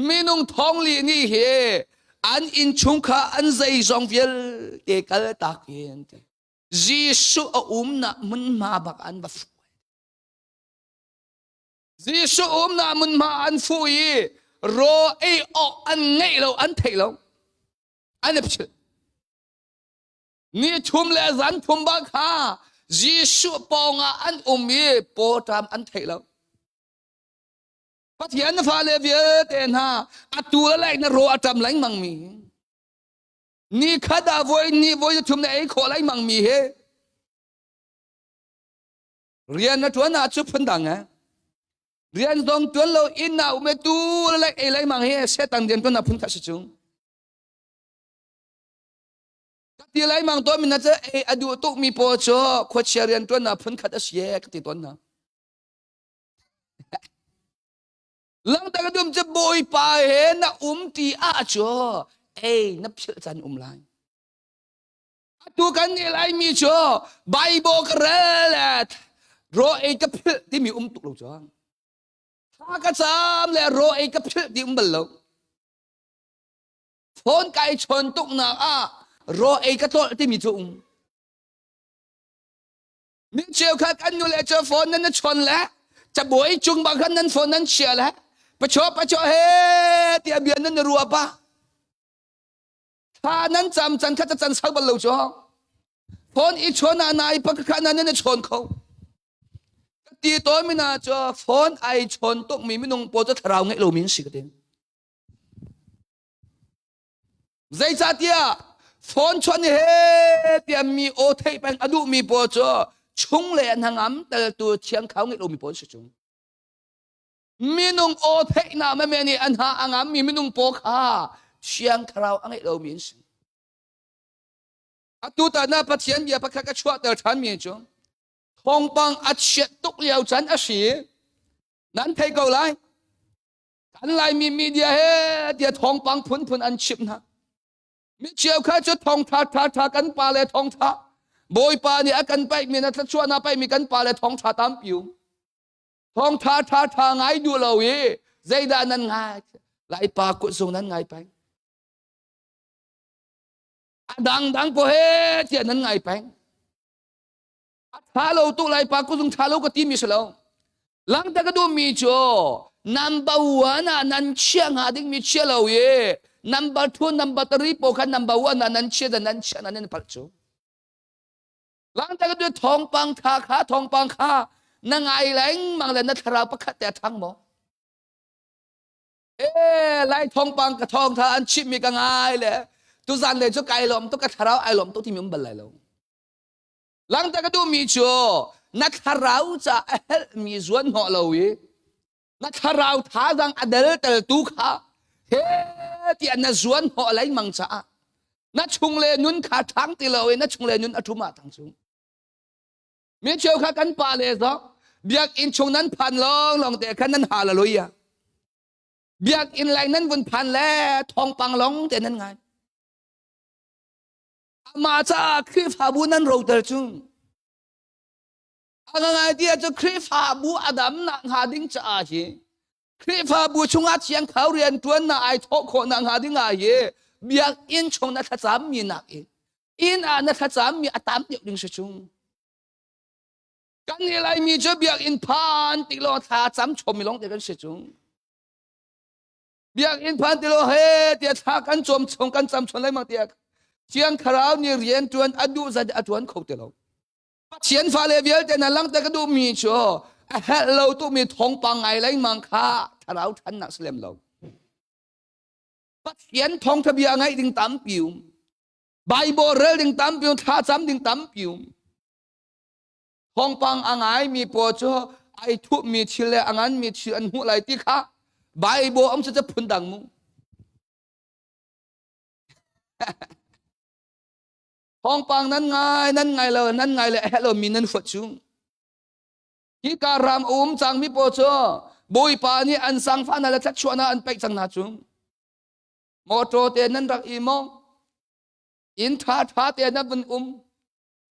มีนุงทองลีนี่เฮอันอินชุงข้าอันใจซองเวลเอกัลตาเกียนจีสุนามุนมาบักอันบัฟจีสุนามุนมาอันฟุยรอไอออกอันไงเราอันเทเราอันนี้พินี่ชุมเลสันชุมบักฮาจีสุปองอันมีโปตามอันเทเราปัจจัยนั้นฟ้าเลเวียเตนะอัตัวอะไรนั่นรออัตมไหลมังมีนี่ข้าดาวอยนี่วอยชุมในไอโคไหลมังมีเฮเรียนนัตัวน่าจุพันดังเรียนตรงตัวเราอินนาอุเมตูอะไรอะไรมังเฮเสตังเดียนตัวน่าพุ่งขัดจุงกัดอะไรมังตัวมินจะอดูตุกมีโปโจขวดเชียเรียนตัวน่าพุ่งขัดเสียกัดตัวน่ะหลังจากนั้นจะบอยไปเห็นตีอาโจนับเชื่อจันไลตัวกันอะไรมีโจไบโบกเรลรอกับที่มีตุกลูกจ้างถ้ากระซามและรอกับที่บัลลงฝนไก่ชนตุกนารอกับตัวที่มีจุงมีเชียวกันอยู่แล้วจะฝนนั้นชนแล้วจะบอยจุงบางครั้งนั้นฝนนั้นเชียแล้วปะชอเฮที่อาเบียนนั้นรัวปะถ้านั้นจำจันข้าจะจันสักบัลลูจ้องฝนอีชนนายปะข้านั้นชนเขาตีตัวมินาจอฝนไอชนตุกมีมินุงโปจะทราวไงเรามินสิกเดนใจจัดยาฝนชนเฮที่มีโอเทปังอดูมีโปจอชุ่งเลยนางอัมแต่ตัวเชียงเขาไงเรามีโปสิจุงมินุงโอเทน่าไม่เมนี่อันหาอังามมีมินุงโปข้าเชียงคราวอังไงเรามีสิอดูแต่หน้าปัจเจียนเบียปะข้ากชัวแต่ฉันมีจุงทองปังอัดเฉียดตุกเลียวจันอาศีนั้นเทเกาไลกันไลมีเดียเฮเดียทองปังพุนอันชิบนะมิเชียวข้าจะทองทากันปาเลทองทาโบยปานี่อากันไปมีนัทชัวนาไปมีกันปาเลทองทาตามปิวทองทาไงดูเราเอใจดานั้นไงไหลปากุศลนั้นไงไป ดังพอเฮเทียนั้นไงแปงท้าเราตุไลปากุซุงท้าเราก็ตีมิสเราหลังจากก็ดูมีโจnumber one นันเชียงหาดิ้งมีเชียเราเย่ number two number three พอกัน number one นันเชียนั่นปัจจุหลังจากก็ดูทองปังทาขาทองปังขานั่งไงแรงมังเลยนัทราประคัตแต่ทั้งหมดไล่ทองปังกับทองทาอันชิมีกันไงเลยตุจันเลยจุกไอลมตุกทาราวไอลมตุที่มีมันบลายเราหลังจากก็ดูมีโจนัทราวจะมีส่วนหัวเราเองนัทราวท้าดังอเดลเตลตุขาเฮ้ที่อันนั้นส่วนหัวอะไรมังจ้านัทชงเลนุนขาทั้งที่เราเองนัทชงเลนุนอัตุมาทั้งสูงมีเชียวข้ากันปาเลยซะเบียกอินชงนั้นพันลองแต่ขันนั้นหาละลุยอะเบียกอินไหลนั้นบนพันแล้วทองปังลองแต่นั้นไงมาจากคริฟาบูนั้นเราเตอร์จุงอะไรเดียจะคริฟาบูอดัมนังหาดิ้งจ้าเฮคริฟาบูชงอาเชียงเขาเรียนตัวน่าไอทอกคนนังหาดิ้งอะไรเบียกอินชงนัทจามมีนักอินนัทจามมีอัตามเดียวดิ้งชุงกันนี่ไรมีจะเบียกอินพันติโลทาจำชมมีลงแต่กันชุงเบียกอินพันติโลเฮเดียทากันชมชงกันจำชนอะไรมาเดียกเชียงคราวนี่เรียนจวนอดูจัดอจวนเขาเตลเชียนฟาเลเวียลแต่นั่นหลังแต่ก็ดูมีชัวเราต้องมีทองปังไงไรมังค่าถ้าเราทันนักสเลมเราเชียนทองทะเบียนไงดึงตั้มปิวไบเบิลเรลดึงตั้มปิวท่าจำดึงตั้มปิวทองปังอ่างไงมีปวดชัวไอทุมีชิเลอ่างนั้นมีชิอันหัวไหลที่ข้าไบเบิลอมจะพุ่นดังมุทองปังนั้นไงเลยเรามีนั้นฝัดชุงที่การามจังมีโปโจบุยปานี่อันสังฟ้านั่นแหละชักชวนอันไปจังนาจุงโมโตเตนั้นรักอีมองอินท้าเตนั้นเป็น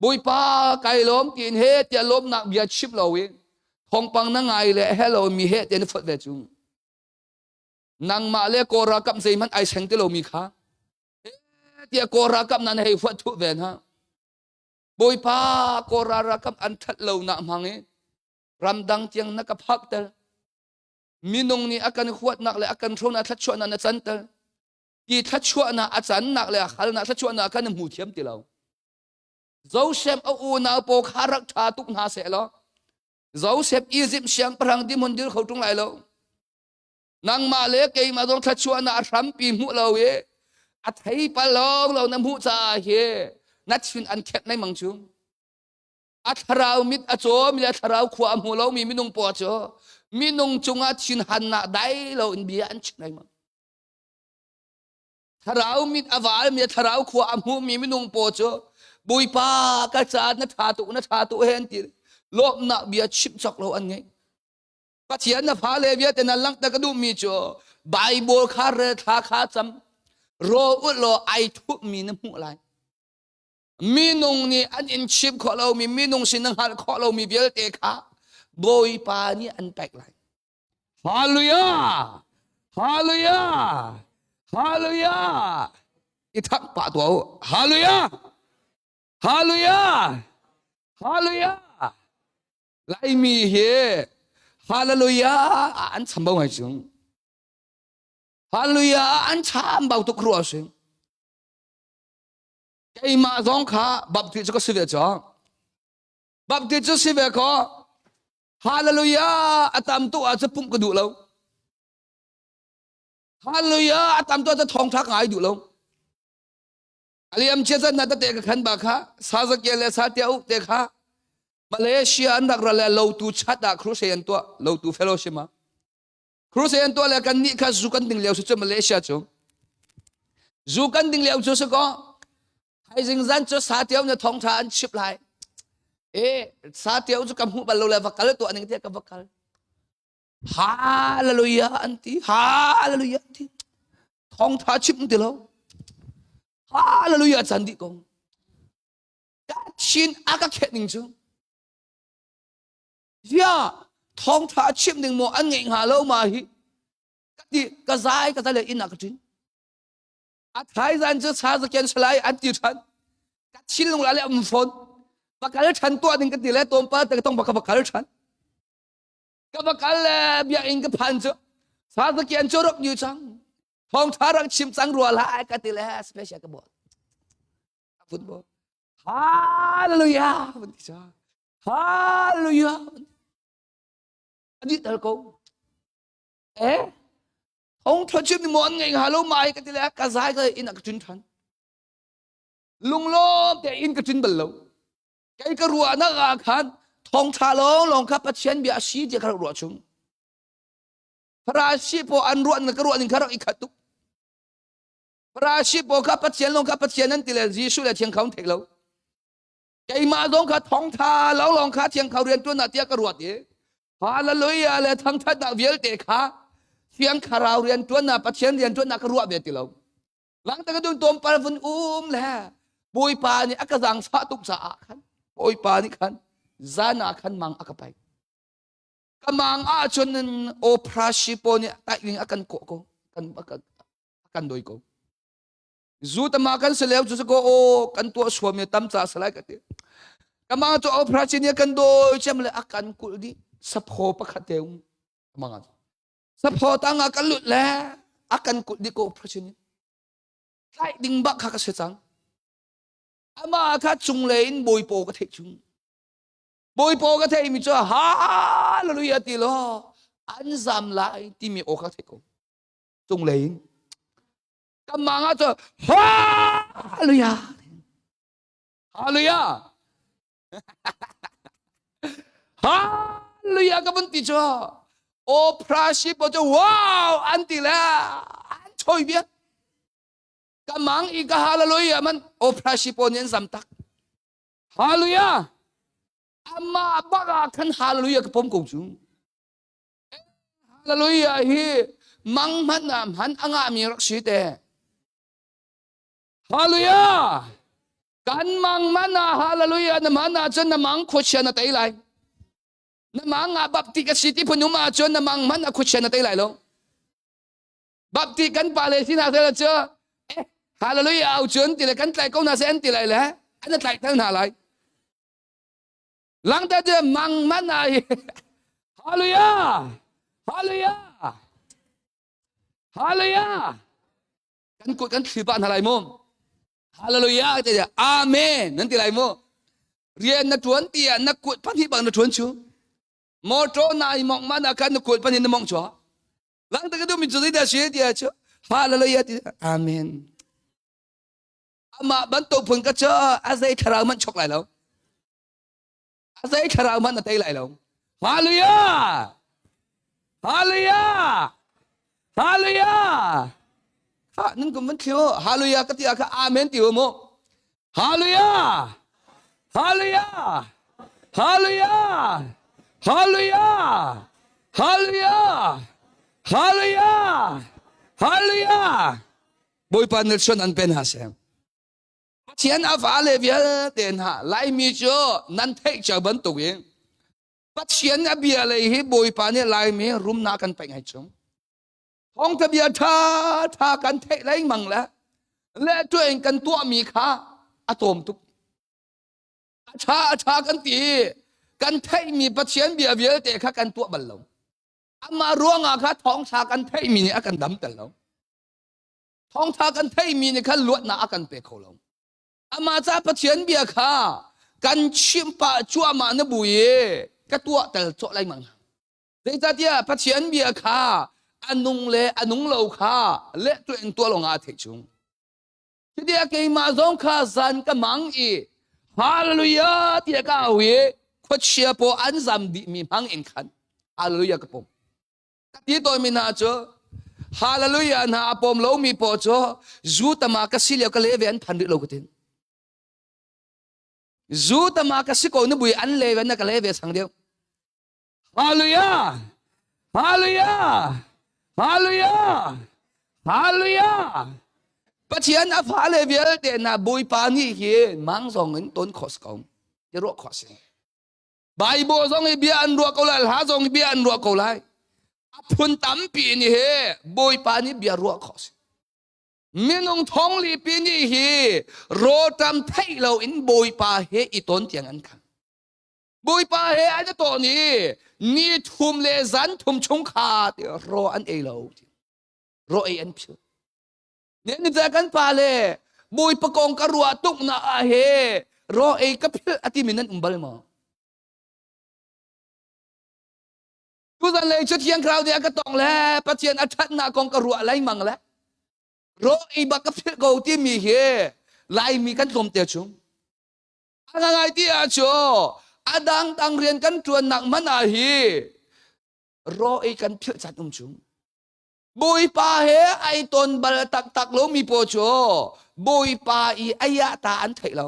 บุยปาไก่ล้มกินเฮตเตล้มนักเบียดชิบเราเองทองปังนั่งไงเลยเรามีเฮตเตนั้นฝัดเวจุงนางมาเลโกรากับใจมันไอเซงเตเรามีข้าเดียโกรากับนั้นให้ฟัดทุเวนฮะบุยปาโกรารักับอันทัดเหล่านักมังเอรำดังเจียงนักพักเตอมีนงนี่อาการขวดนักเลยอาการชนะทัดชวนาจันเตอที่ทัดชวนาอาจารย์นักเลยขันนักทัดชวนากันหูเทียมตีเราโจเซฟอูนาโปคารักชาตุกนาเสลโจเซฟอียิปต์เสียงพลังที่มันดื้อเขาตรงไหนเรานางมาเลกมาต้องทัดชวนาทำปีมุเราเออัฐิปลองเรานำหูจ่าเฮนัดชินอันแคบในมังชุงอัฐราวมิดอโจมีอัฐราวความหูเรามีมินุงปอโจมินุงจุงอัดชินหันนาได้เราอินเบียอันชินในมังทราวมิดอวาลมีอัฐราวความหูมีมินุงปอโจบุยปากระจาดนัทาตุเฮนตีโลกนักเบียชิบจอกเราอันไงปัจเจียนนับพาเลเวียแต่นั่นลังแต่ก็ดูมีโจไบเบิลคาเรทาคาจำโรอุโลไอทุมีน้ำหูไหลมีนงนี่อันอินชิบขอเรามีนงสินังหันขอเรามีเบียร์เตะขาโบยปานี่อันแตกไหลฮาเลลูยาฮาเลลูยาฮาเลลูยาอีทักปะตัวฮาเลลูยาฮาเลลูยาฮาเลลูยาไลมีเฮฮาเลลูยาอันสมบูรณ์ไงจุงฮาเลลูยาอันชามบ่าวตุกครัวสิไอ้มาสองขาบัพติศก็สิเวจ้าบัพติศสิเวก็ฮาเลลูยาอัตามตัวจะปุ่มกระดูกเราฮาเลลูยาอัตามตัวจะทองทักหายดูเราอาลียมเชื่อใจนัดเตะกันบักฮะซาสเกเลซาเตียวเตะค่ะมาเลเซียอันดักระเลเราตูชัดดักครูเซียนตัวเราตูเฟลโลชิมาครูเซียนตัวเลกันนี่ข้าจุกันดิ่งเลี้ยวสุดมาเลเซียจุจุกันดิ่งเลี้ยวจุดสก็ให้สิ่งนั้นจุดสาเตียวเนี่ยทองทานชิบไหลสาเตียวจุดกำหูบอลเราเลยวักกัลตัวอันนี้เทียกับวักกัลฮาเลลูยาอันที่ฮาเลลูยาอันที่ทองทานชิบมันเดียวฮาเลลูยาจันดิกงกัดชินอากาศหนึ่งจุเฮียทองทานชิบหนึ่งโมอันเงี้ยหาเรามาฮิกัดดิกระจายเลยอินนักจิน อาไทยจันจะชาสแกนสไลด์อันติฉันกัดชิ้นลงแล้วมันฝนบักกะลฉันตัวหนึ่งกันตีแล้วตัวป้าแต่ก็ต้องบักกะลฉันก็บักกะลเบียอิงกับพันจ้ะชาสแกนจรกอยู่จังทองทารังชิมจังรัวละกันตีแล้วสเปเชียลกับบอลฟุตบอลฮาเลลูยาวันที่จ้าฮาเลลูยาอันนี้ตะโกองทชิมมอนไงฮัลโหลไม่กันทีละกระจายก็อินอักจุนทันลุงล้อมแต่อินกจุนเบลล์แกก็รัวนักอาคันทองชาลงลงขับปัจเจียนเบียชีเดียกรัวชุงพระราชีพออันรัวนักรัวนิคารักอีกขัดตุพระราชีพอขับปัจเจียนลงขับปัจเจียนนั่นทีละยิสุเลยเชียงเขาเทกเราแกมาลงขับทองชาลงขับเชียงเขาเรียนตัวนาเตียกรัวเดียฮาเลลูยาเลยทั้งทัดนักเวลเตะขาเสียงคาราวเรียนตัวน่ะปัจเจียนเรียนตัวน่ะกรัวเบียติเราหลังจากนั้นตัวปาร์ฟุนแล้วบุยปานี่อักจังสะตุกสะขันบุยปานี่ขันจานาขันมังอักไปกำมังอาชนนั้นโอพระชิปนี่ตัดยิงอากันโกโกกันโดยโกจูตมากันเสลียวจูสโกโอกันตัวสวมตั้มจ่าสลายกันเดียกำมังตัวโอพระชินี่กันโดยจำเลยอากันกุลดีสะโพปะขัดเดียวกำมังสะโพตั้งอากันหลุดแล้วอากันกุลดีโกพระชินี่ไล่ดิ่งบักขักเสียจังอามาข้าจุงเลนบอยโปก็เทจุงบอยโปก็เทมิจ้าฮาเลลูยาติโลอันซามไลที่มีโอคักเทกจุงเลนกำมังอาจ้าฮาเลลูยาฮาเลลูยาฮาเลลูยากับมันติจ้าโอพระชิปจ้าว้าวอันติละอันช่วยเบียกำมังอีกฮาเลลูยามันโอพระชิปเนี่ยสัมตักฮาเลลูยาอามาบักขันฮาเลลูยากับผมกูจุงฮาเลลูยาฮีมังมันนำหันอ่างมีรักชีเตฮาเลลูยากันมังมันนะฮาเลลูยานมันนะจนนมังขุดเชนตัยไลนมังอาบับติกสิติพนุมาจนนมังมันนะขุดเชนตัยไลลงบับติกันปาเลสไตน์เธอเจอฮาเลลูยาเอาจนติเลกันไตก็น่าเส้นติไลแล้วอันนั้นไตเท่าไหร่หลังจากจะมังมันนะฮาเลลูยาฮาเลลูยาฮาเลลูยากันกดกันถือบ้านอะไรมั่งฮาเลลูยาจะอาเมนนั่นติไรมั่งเรียนนักชวนเตียนักกดพันธิบังนักชวนชูมอโตนายมองมันอาการนักกดพันธินมองชัวหลังจากนั้นมีจุดที่เดียเดียชัวฮาเลลูยาติอาเมนอามาบรรทุกผลกระเจ้าอาศัยคาราวมันชกไหลแล้วอาศัยคาราวมันตีไหลแล้วฮาเลลูยาฮาเลลูยาฮาเลลูยานั่นก็มันเขียวฮาเลลูยาก็ที่อาคาอาเมนติวโมฮาเลลูยาฮาเลลูยาฮาเลลูยาฮาเลลูยาฮาเลลูยาฮาเลลูยาฮาเลลูยาบุยปานเนชนอันเป็นฮาเซมเชียนอาฟาเลเบียเดินหาไลมีโจนั่นเทคจากบรรทุกเองปัจเชียนอาเบียเลยฮิบุยปานเนี่ยไลมีรุมนากันไปไงจงท้องทะเบียทากันเทคไรมั่งแล้วและตัวเองกันตัวมีค่าอะโตมทุกชากันตีกันเทคมีปัจเชียนเบียเตะข้ากันตัวบัลลงอามาร่วงอาคาท้องชากันเทคมีเนี่ยกันดำแต่แล้วท้องชากันเทคมีเนี่ยขันลวดนากันเปะเขาลงอามาจ้าปัจเจียนเบียข้ากันชิมปะจัวมาเนบุยก็ตัวแต่โจไรมั่งเดี๋ยวจะเดียปัจเจียนเบียข้าอันนุงเล่อันนุงเหลาข้าเละตัวเองตัวลงอาเทจุงที่เดียเกี่ยมาจงข้าสันก็มังอีฮาเลลูยาที่ก้าวเวขดเชียโปอันจำดีมีมังอินขันฮาเลลูยากระผมที่ตัวมีนาจ้ฮาเลลูยานาปมเรามีปอจ้จูตมากสิเลียวก็เลเวนพันดิโลกุตินจูตมากสิโกนบุยอันเลเวนนักเลเวสังเดียวฮาเลลูยาฮาเลลูยาฮาเลลูยาฮาเลลูยาปัจเจียนอาฟาเลเวลเดน่ะบุยปานี่เฮียมังสองเงินต้นขอสกอมจะรัวขอสิใบบัวสองเบียอันรัวเขาไล่หาสองเบียอันรัวเขาไล่พุนตั้มปีนี่เฮบุยปานี่เบียรัวขอสิ มีนงท้องลีปีนี่ฮีโรตามไทยเราอินบอยปาเฮอีต้นเตียงอันขังบอยปาเฮอันจะตัวนี้นี่ทุมเลซันทุมชงขาดรออันเอเรารอเออันพิวเนี่ยนี่จะกันปาเลบอยประกองกระรัวตุกนาเฮรอเอกับพิวอติมินันบาลมาทุกท่านเลยชุดเทียงคราวเดียก็ต้องแล้วปะเทียนอัฐนากองกระรัวอะไรมั่งแล้วรออีบักกับเขาที่มีเฮไล่มีกันสมเตียชุมอะไรที่อาโจอาดังตังเรียนกันจวนหนักมันอาฮีรออีกันเพื่อจัดชุมบุยปาเฮไอตนบาลตักโลมีโปโจบุยปาอีอายะตาอันเทเรา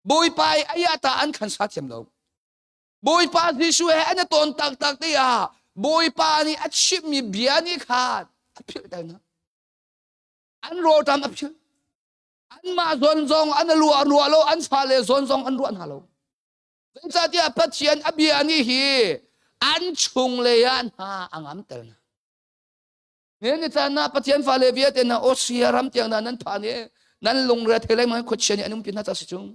บุยปาอายะตาอันขันสัตยมเราบุยปาที่ช่วยอันตนตักที่อาบุยปานี่อัดชิมมีเบียนี่ขาดเพื่อได้นะอันโรตามอับเชอันมาส่วนทรงอันรัวโลอันฟาเลส่วนทรงอันรัวฮัลโหลเป็นสัตยาพัชยันอับยานี่ฮีอันชุงเลยอันหาอังอัมเตนะเนี่ยนี่ท่านน่ะพัชยันฟาเลเวียเตนะโอเสียรัมเตียงนั้นผ่านเนี่ยนั้นลงเรือเทเลมันขุดเชนี่อันนุ่มพินาจัสจุง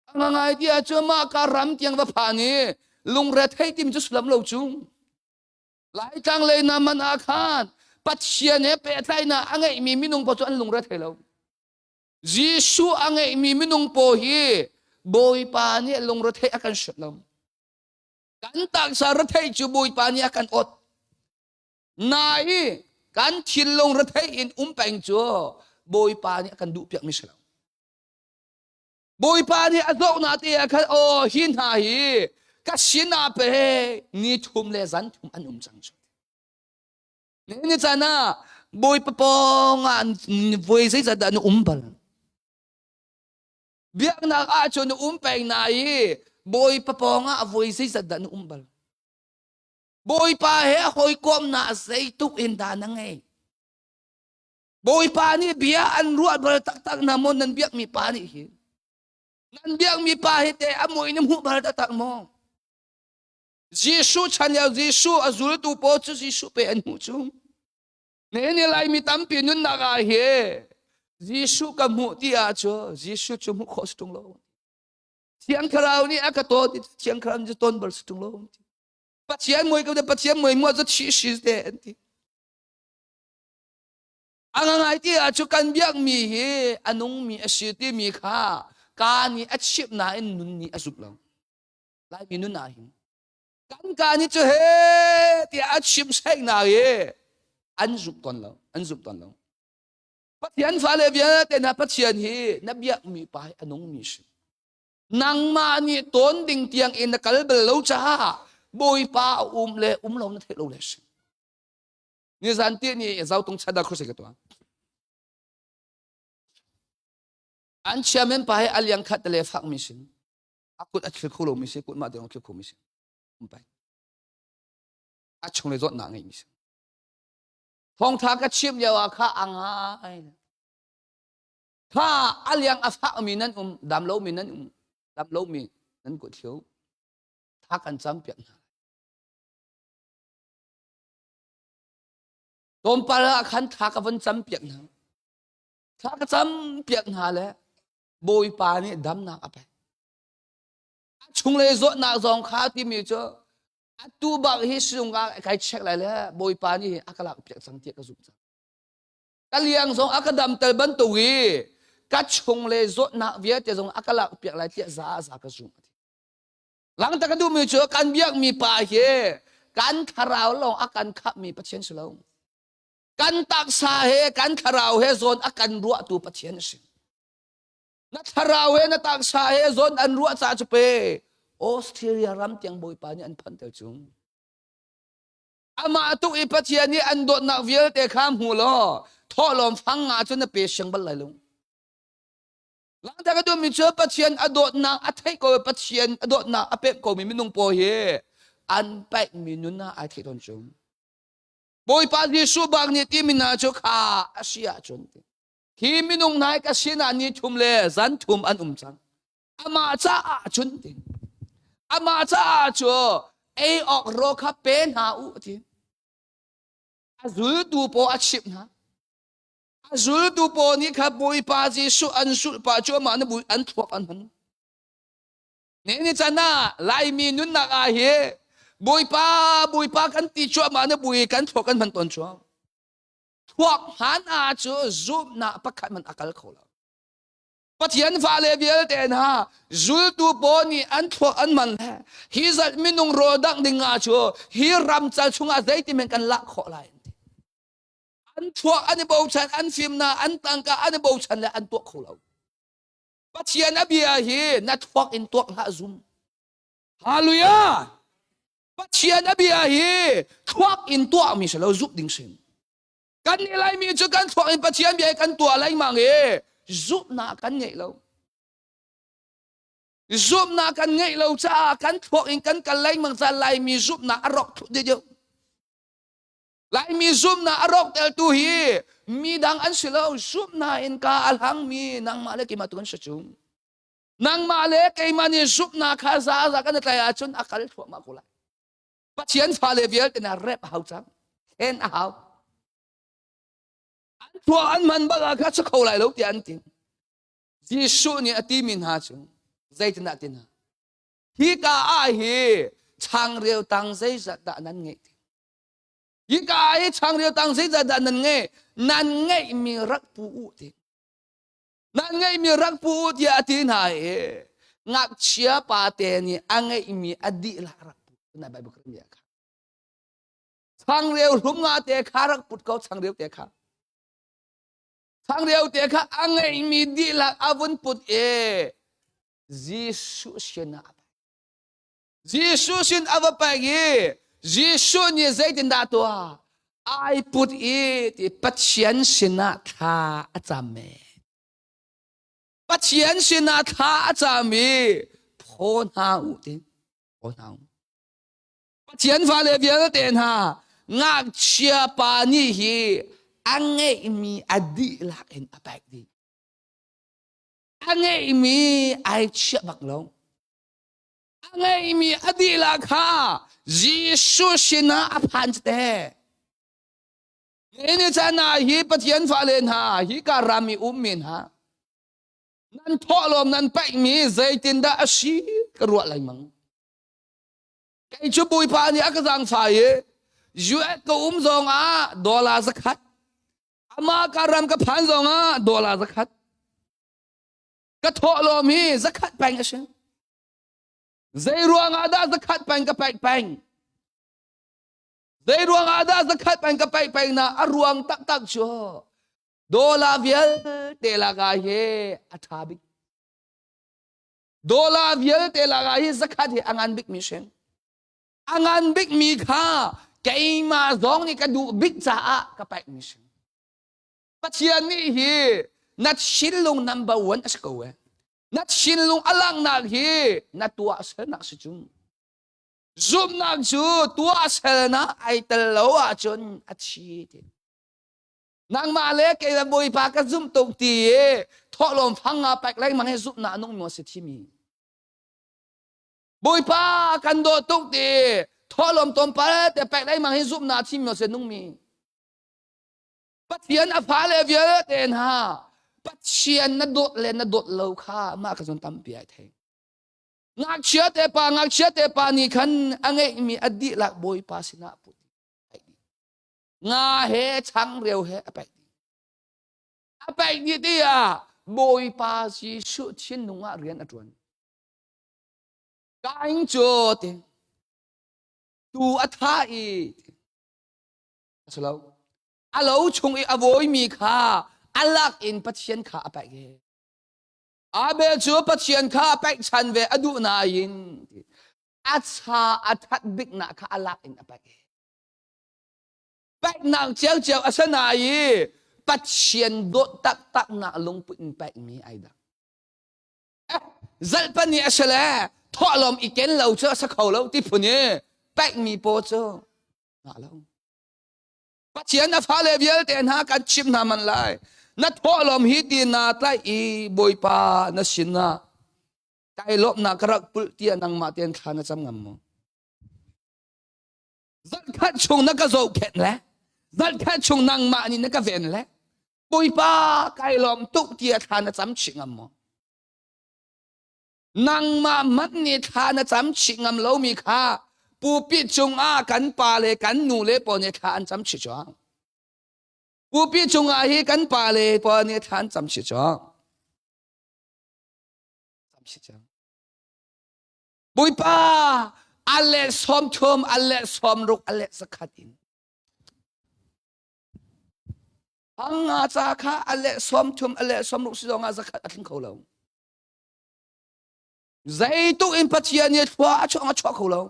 อังไงที่อาจจะมาการรัมเตียงว่าผ่านเนี่ยลงเรือเทที่มันจะสลัมเราจุงหลายจังเลยนะมันอาคารปัจเจียนเนี่ยเปิดไลนะอังไงมีมินุงพอจนลงรัฐเรายิสุอังไงมีมินุงพอฮีบอยปานี่ลงรัฐอากันสุดลำกันตักสารรัฐจูบอยปานี่อากันอดนายกันทิลลงรัฐอินแปงจูบอยปานี่อากันดูเปียกมิสลามบอยปานี่อาจจะนาทีอากันโอหินหาฮีกัสินาเปนี่ทุ่มเลซันทุ่มอันจังจูนี่จ้านะบอยปะปองอันวัยสิจะดันบาลเบียกนักอาชญ์ไปไหนบอยปะปองอ่ะวัยสิจะดันบาลบอยปาเฮหอยกอมน่าใส่ตุกอินดานังไงบอยปานี่เบียอันรัวบาลตักนามนันเบียกมีปานี่ฮีนันเบียกมีปาเฮเตอมวยน้ำหูบาลตักมองยิสุฉันอยากยิสุอาจุลตุโปจุยิสุเป็นหูจุงเนี่ยนี่ไล่มีตั้มปีนุนนักอาเฮยิสุกับหูที่อาโจยิสุจุมุขสตุงโลเชียงคราวนี่อากาโตเชียงคราวจะต้นบลสตุงโลปัจเจียนมวยก็จะปัจเจียนมวยมัวจะชี้ชี้เดนที่อังไงที่อาโจกันเบียกมีเฮอันงมีอาชีพมีข้าการนี่อาชีพน่าอินนุนนี่อาสุกโลไล่มีนุนนาหิมการนี่จะเฮที่อาชีพใช่นาเฮอันจุบตอนเราปัจจัยฟ้าเลวียแต่นับปัจจัยฮีนับยากมีไปอันนงมีสินางมานี่ต้นดิ่งเตียงอินนักเลเบลเราจ้าบอยป้าเลเรานั่นเทเราเลยสินี่สันตินี่เจ้าต้องชัดดาครุสิกตัวอันเชื่อมันไปอัลยังขัดเลฟักมิสิอากุดอัดฟิคุโลมิสิกุดมาเดี๋ยวคิคุมิสิไปอัดชงเลยจดหนังไงมิสิทองทากระชิมยาวข้าอ่างไอ้ข้าอัลยังอัฟฮะมีนั่นดำโลมีนั่นดำโลมีนั่นกูเที่ยวทากันจำเปียกตอมปลาขันทากันวันจำเปียกนะทากันจำเปียกหาแล้วบอยปานี่ดำนักอะไรชุงเลยจดนักสองข้าที่มีเจ้าตัวบักฮิสุงกาใครเช็คอะไรเลยบอยปานี่อักลักเปียกสังเกตกระสุนจังกะเลียงสองอักดำเตบันตุวีกัดชงเลยจดนักเวียจะสองอักลักเปียกอะไรที่ซากระสุนหลังจากกันดูมีเจอการเบียกมีป่าเฮการคาราวลงอาการขับมีปัจเจนสลงการตักสาเฮการคาราวเฮโซนอาการรัวตัวปัจเจนสินัทคาราวเฮนัตักสาเฮโซนอันรัวซาจุเปออสเตรเลียรำเตียงบอยปานี่อันพันเตจุงอามาตุอีปัจเจนี่อันโดนนักเวียเตะข้ามหูล้อท่อลมฟังงาจนเปเชียงบัลลัยลงหลังจากนั้นมีเชื้อปัจเจียนอดดนาอัฐิโกปัจเจียนอดดนาอเปกโกมีมินุงโปเฮอันเปกมินุนาอัฐิตอนจุมบอยปาดิสุบังนี่ที่มินาจุขาอาเซียจุนที่ที่มินุงนายกัสินานี่ทุมเลซันทุมอันจังอามาจ้าจุนที่อามาจ้าจูเอออกโรคเป็นหาอุที่ azul tu po achip na azul tu po ni kha boi pa Jesu an sul pa cho ma na bui an thuak an han ne ni chana lai mi nun na a he boi pa kan ti cho ma na bui kan thuak kan man ton cho thuak han a cho zum na pakhat man akal khola pathian fa le vial ten ha zul tu po ni an thuak an man hi zat minung rodak dinga cho hi ram chal chunga zaiti men kan la kho lai an thuak an bo chan an film na an tangka an bo chan le an tuak kho lo pathian abia hi na thuak in tuak ha zum hallelujah pathian abia hi thuak in tuak mi selo zup ding sin kan ni lai mi chu kan thuak in pathian bia kan tua lai mang e giúp na kan ngei lo giúp na kan ngei lo cha kan thuak in kan lai mang cha lai mi giúp na arok thu de jo lai mi giúp na arok tel tu hi mi dang an silo giúp na in ka alhang mi nang male ki matun sa chung nang male kay mani giúp na kha za kan tlaya chun akal thuak ma kulai pathian fa le vial te na rep hau chang en hau thuak an man baga kha cha khau lai lo ti an tin Giêsu ni ati min ha chu zai tin tin ha hi ka a hi chang reu tang zai za da nan nge hi ka ai chang reu tang zai za da nan nge mi rak pu u ti nan nge mi rak pu u ti atin ha e ngak chia pa te ni angai mi adi la rak pu na bai bu krim ya kha chang reu lum nga te kha rak put ko chang reu te kha thang reu te kha angai mi di la avun put e Giêsu sin ava pa gi Giêsu ni zai tin da to ai put e ti pathian sina tha achame pathian sina tha achame phon ha u ti phon ha pathian va le vial ten ha ngak chia pa ni hi angai mi adi la en apak di angai mi ai chia bak lo angai mi adi la kha Giêsu sina aphan te ni chana hi pathian fa len ha hi ka rami min ha nan tholom nan pai mi zaitin da ashi karwa lai mang kai chu bui pa ni akazang fa ye juet ko zong a dola zakat ama karam ka phan zonga dola zakat ka tholo mi zakat pang ashe zai ruang ada zakat pang ka pang zai ruang ada zakat pang ka pang na aruang tak cho dola vial te laga he athabi dola vial te laga he zakat he angan big mission angan big mi kha kai ma zong ni ka du big cha a ka pang mission pathian ni hi nat shilung number 1 asko we nat shilung alang nak hi nat tua sel nak sechung zoom nak chu tua sel na ai tel lo a chun achi ti nang ma le ke la boi pa ka zoom tok ti e tholom phanga pak lai mang he zoom na nong mo se thi mi boi pa kan do tok ti tholom tom pa te pak lai mang he zoom na thi mo se nong mi pathian a pha le vial ten ha pathian na dot lo kha ma ka zon tam pi ai the ngak chia te pa ni khan angai mi adi lak boi pa sina pu nga he chang reu he apai ni ti a boi pa si su chin nunga rian atron kaing cho te tu atha i asalo alo chung i avoi mi kha alak in pathian kha apai ge abe chu pathian kha apai chan ve adu na in acha athat big na kha alak in apai ge pai nang chiao asana yi pathian do tak na lung pun pai mi aida zal pan ni asala tholom iken lo chu sa khau lo ti phune pai mi po chu na lo pathian na phale vial ten ha kan chim na man lai na tholom hi ti na tlai i boi pa na sin na kai lop na karak pul ti nang ma ten khana cham ngam mo zat khat chung na ka zo khet le นัดแค่ชงนางมานี่นักเวนแหละบุยป้าไก่ลอมตุกเตียทานจำชิงมอนางมามันนี่ทานจำชิงมเรามีค่าปูปิจงอากันปาเลกันนูเลปอเนี่ยทานจำชิจงปูปิจงอาเฮกันปาเลปอเนี่ยทานจำชิจงจำชิจงบุยป้าอัลเลสอมชมอัลเลสอมรุกอัลเลสขัดินอังอาจากข้าอัลเลสอมชมอัลเลสอมรุกสิลองอาจากข้าอันเขาเราใจตุอินปัจจัยเนี่ยชัวชัวชัวเขาเรา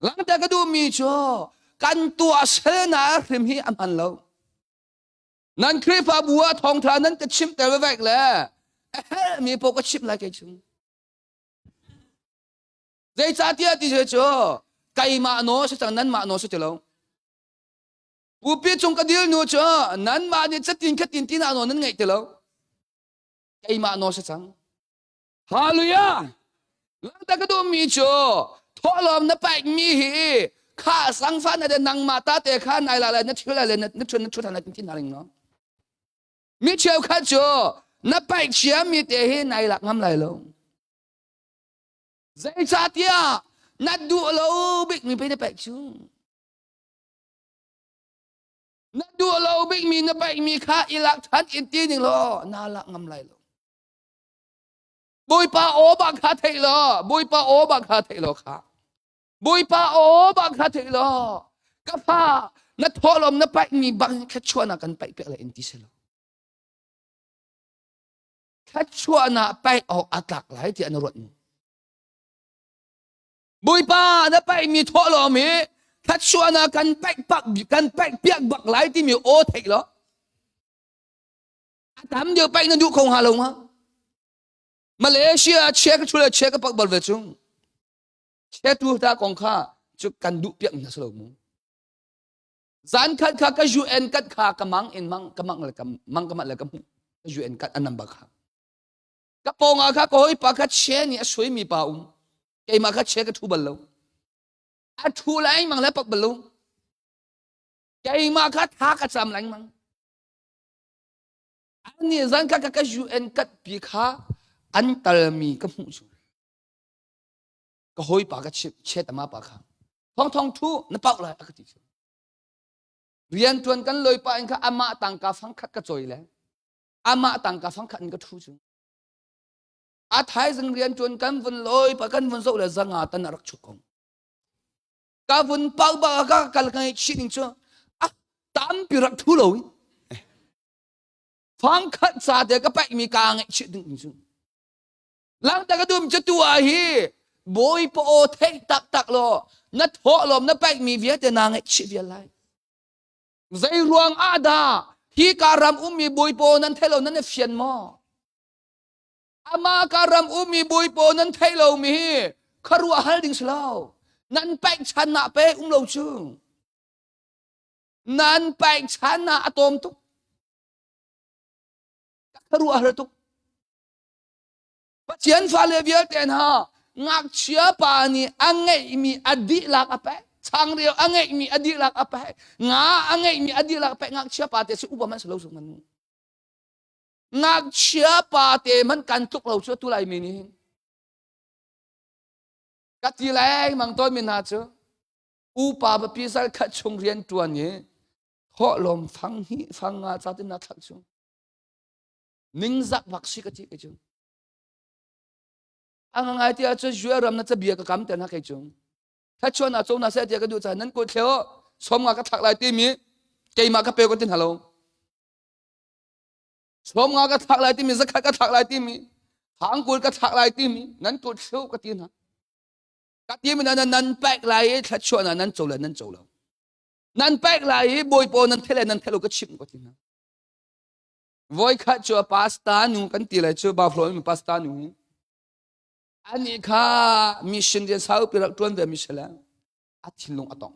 หลังจากก็ดูมีชัวกันตัวเสนาริมฮีอันมันเรานั่นคริฟาบัวทองทานั้นก็ชิมแต่แวกเลยมีพวกก็ชิมอะไรกันจุงใจจ่าเตียที่เจ้าไก่มาโนสุดจังนั้นมาโนสุดเจ้าผู้พิจงกระดิ่งนู้เจ้านั้นมาเนี่ยจะตินแค่ตินที่นาโนนั้นไงเจ้าไก่มาโนสุดจังฮาเลลูยาหลังจากก็ดูมีเจ้าทอลมนับไปมีฮีข้าสังฟันอะไรนังมาตาเตะข้าในอะไรนั่นชื่ออะไรนั่นชวนทางไหนที่นั่นเองเนาะมีเจ้าข้าเจ้านับไปเชียมีเตะฮีในหลักงำไรลงใจจ่าเตียนัดดูเราบิ๊กมีไปในแปลกชูนัดดูเราบิ๊กมีในแปลกมีค่าอิลักทันอินตีหนึ่งล้อน่าละงำไรลงบุยป้าโอบังคาเทลอบุยป้าโอบังคาเทลอค่ะบุยป้าโอบังคาเทลอกะพ้านัดทอลมนับไปมีบังแค่ชวนนักันไปเปอะไรอินตีเสลแค่ชวนนัไปเอาอัตลักหลายที่อันรวดบุยป้านับไปมีทอลมีแค่ชวนนักันไปปักกันไปเปียกบักหลายที่มีโอเทลอทำเดียวไปนั่นดูคงหาลงมามาเลเซียเช็คช่วยเช็คปักบอลเวจุงเช็คตัวตากองข้าจุดกันดุเปียกนั่นสโลมุจันคัดข้าก็ยูเอ็นคัดข้ากำมังเอ็นมังกำมังอะไรกำมังกำมังอะไรกำก็ยูเอ็นคัดอันนั้นบักข้ากระโปรงอาข้าก็ให้ปากข้าเช็คเนี่ยสวยมีป่าวไอ้มาข้าเช็คก็ทูบอลลูอัดทูไลน์มังแล้วปักบอลลูไอ้มาข้าท้ากระจำไลน์มังอันนี้จันคัดข้าก็ยูเอ็นคัดปีข้าอันตรมีก็มุ่งสู่ก็หอยปากก็เช็ดมาปากข้างท้องทูนับปากเลยอักติเรียนจวนกันเลยไปอันข้าอามาต่างกาฟังขัดกระจอยแล้วอามาต่างกาฟังขัดก็ทูจึงอาไทยจึงเรียนจวนกันวันลอยปากกันวันโซ่เลยจังอาตันรักชุกงกาวันปากบากากาลกันชิดิงจ้าตามปีรักทูเลยฟังขัดซาเดก็ไปมีกางชิดิงจ้าหลังจากก็ดูมจะตัวฮีบอยปโอเทตักโลนัดหัวลมนัดไปมีเวียดนางชิเวียไลใจรวงอาดาฮีการำมีบอยปโอนั้นเทโลนั้นเฟียนมออามาการำมีบอยปโอนั้นเทโลมีคารัวฮัลดิงสลาวนั้นไปชนะไปโลจึงนั้นไปชนะอะตอมตุกคารัวฮัลตุกเจียนฟาเลเวียเตนฮะงักเชียปานีอังเงมีอดีหลักapaช่างเรียวอังเงมีอดีหลักapaงาอังเงมีอดีหลักapaงักเชียปาเตสุอุปมาสโลสุมันงักเชียปาเตมันกันทุกเราชั่วทุไลมินิกัดที่แรงมังต้นมินาเจออุปาบพิสัยขัดชงเรียนตัวนี้เพราะลมฟังฮีฟังงาจัดนักทักชงนิ่งจักวักสิกติกจงอังไงที่อาจจะช่วยรำนัดจะเบียกับคำแต่นักไอ้จงถ้าชวนอาจจะน่าเสียใจก็ดูใจนั้นกูเที่ยวสมงาก็ทักไลน์ที่มีเกี่ยมาก็เปย์ก็ตินฮัลโหลสมงาก็ทักไลน์ที่มีสักก็ทักไลน์ที่มีทางกูก็ทักไลน์ที่มีนั้นกูเที่ยวก็ตินฮะก็ตินมีนั้นแปลกไลน์ถ้าชวนนั้นโจเลยนั้นโจแล้วนั้นแปลกไลน์บอยปอนั้นเทเลนั้นเทโลก็ชิมก็ตินฮะวอยขัดชัวพาสต้าหนุ่มกันตีเลยชัวบาฟโลมีพาสต้าหนุ่มอันนี้ข้ามิชชันเดียสาวพิรักตัวนเดียมิชแล้วอาทิตย์ลงอาตอง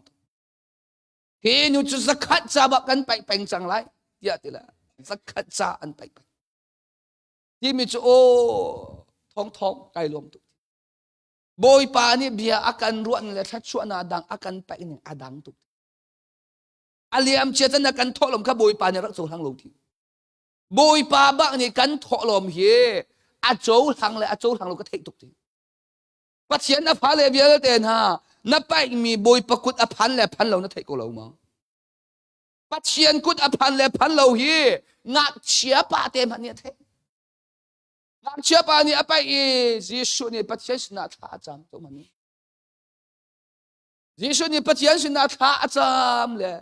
เฮนุจุสักขัดซาบักกันไปเป็นจังไรเดียติละสักขัดซาอันไปที่มิจูโอท้องไก่ลมตุบอยปานี่เบียอาการรวนเลยถ้าชวนอาดังอาการไปเนี่ยอาดังตุ อาเลียมเชื่อนะกันทอลมข้าบุยปานี่รักโจทางโลทีบุยปาบักนี่กันทอลมเฮอาโจทางเลยอาโจทางโลก็เทตุกทีปัจเจียนอภันเลยเบียร์เต็นฮะนับไปมีบุยปกุดอภันเลยพันเรานั่นเทกุเรามาปัจเจียนกุดอภันเลยพันเราเฮงักเชียป้าเต็มพันเนี่ยเทงักเชียป้านี่อไปอียิสุนี่ปัจเจียนสนาท่าจำตัวมันนี่ยิสุนี่ปัจเจียนสนาท่าจำเลย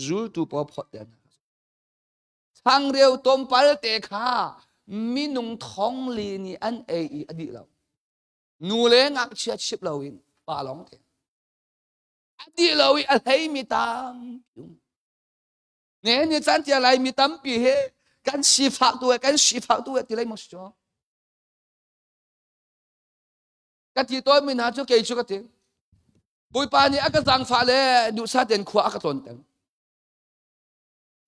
รู้ตัวพอพอเดินทางเร็วตมไปเตะขามีนุ่งท้องลีนี่อันเออดีเรานูเลงักเชียชิบเราอินป่าหลงเถอะอดีเราอินอะไรมีตามเนี่ยนี่จันที่อะไรมีตามปีเหกันสีฟ้าตัวกันสีฟ้าตัวที่ไรมั่งสิจ๊ะกันที่ตัวมีน่าจะเกี่ยวกับที่บุยปานี่อากาศจังฟ้าเลยดูซาเดนขวาอากาศตนเต็ม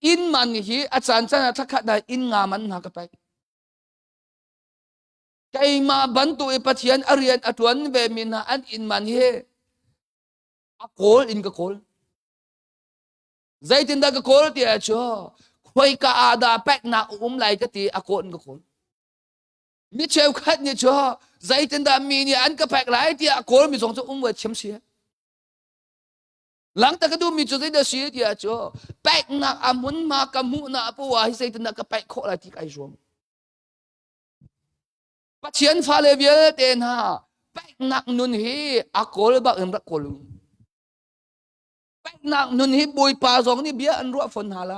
อินมันฮีอาจารย์จะทักขัดได้อินงามันหากไปไกมาบันตุเอปัจจัยอริยนอตวนเบมินาอันอินมันฮีอโกลอินกโกลใจตินดากโกลที่อาจ่อควยกาอาดาเป็กนาไหลก็ตีอโกลกโกลมิเชลขัดนี่จ่อใจตินดามีนี่อันก็เป็กไหลที่อโกลมีสองจะเวทเชมเสียหลังจากดูมีจุดที่เดียสีที่อาจ่อเป็กนาอามุนมากำมุนาปัวให้ใจตินดาก็เป็กโคอะไรที่ไกลรวมปัจเจียนฟ้าเลเวียเตนฮะเป็กนักนุนฮีอโกลบักเอ็มรักโกลุเป็กนักนุนฮีบุยปาสองนี่เบียอันรัวฝนหาไล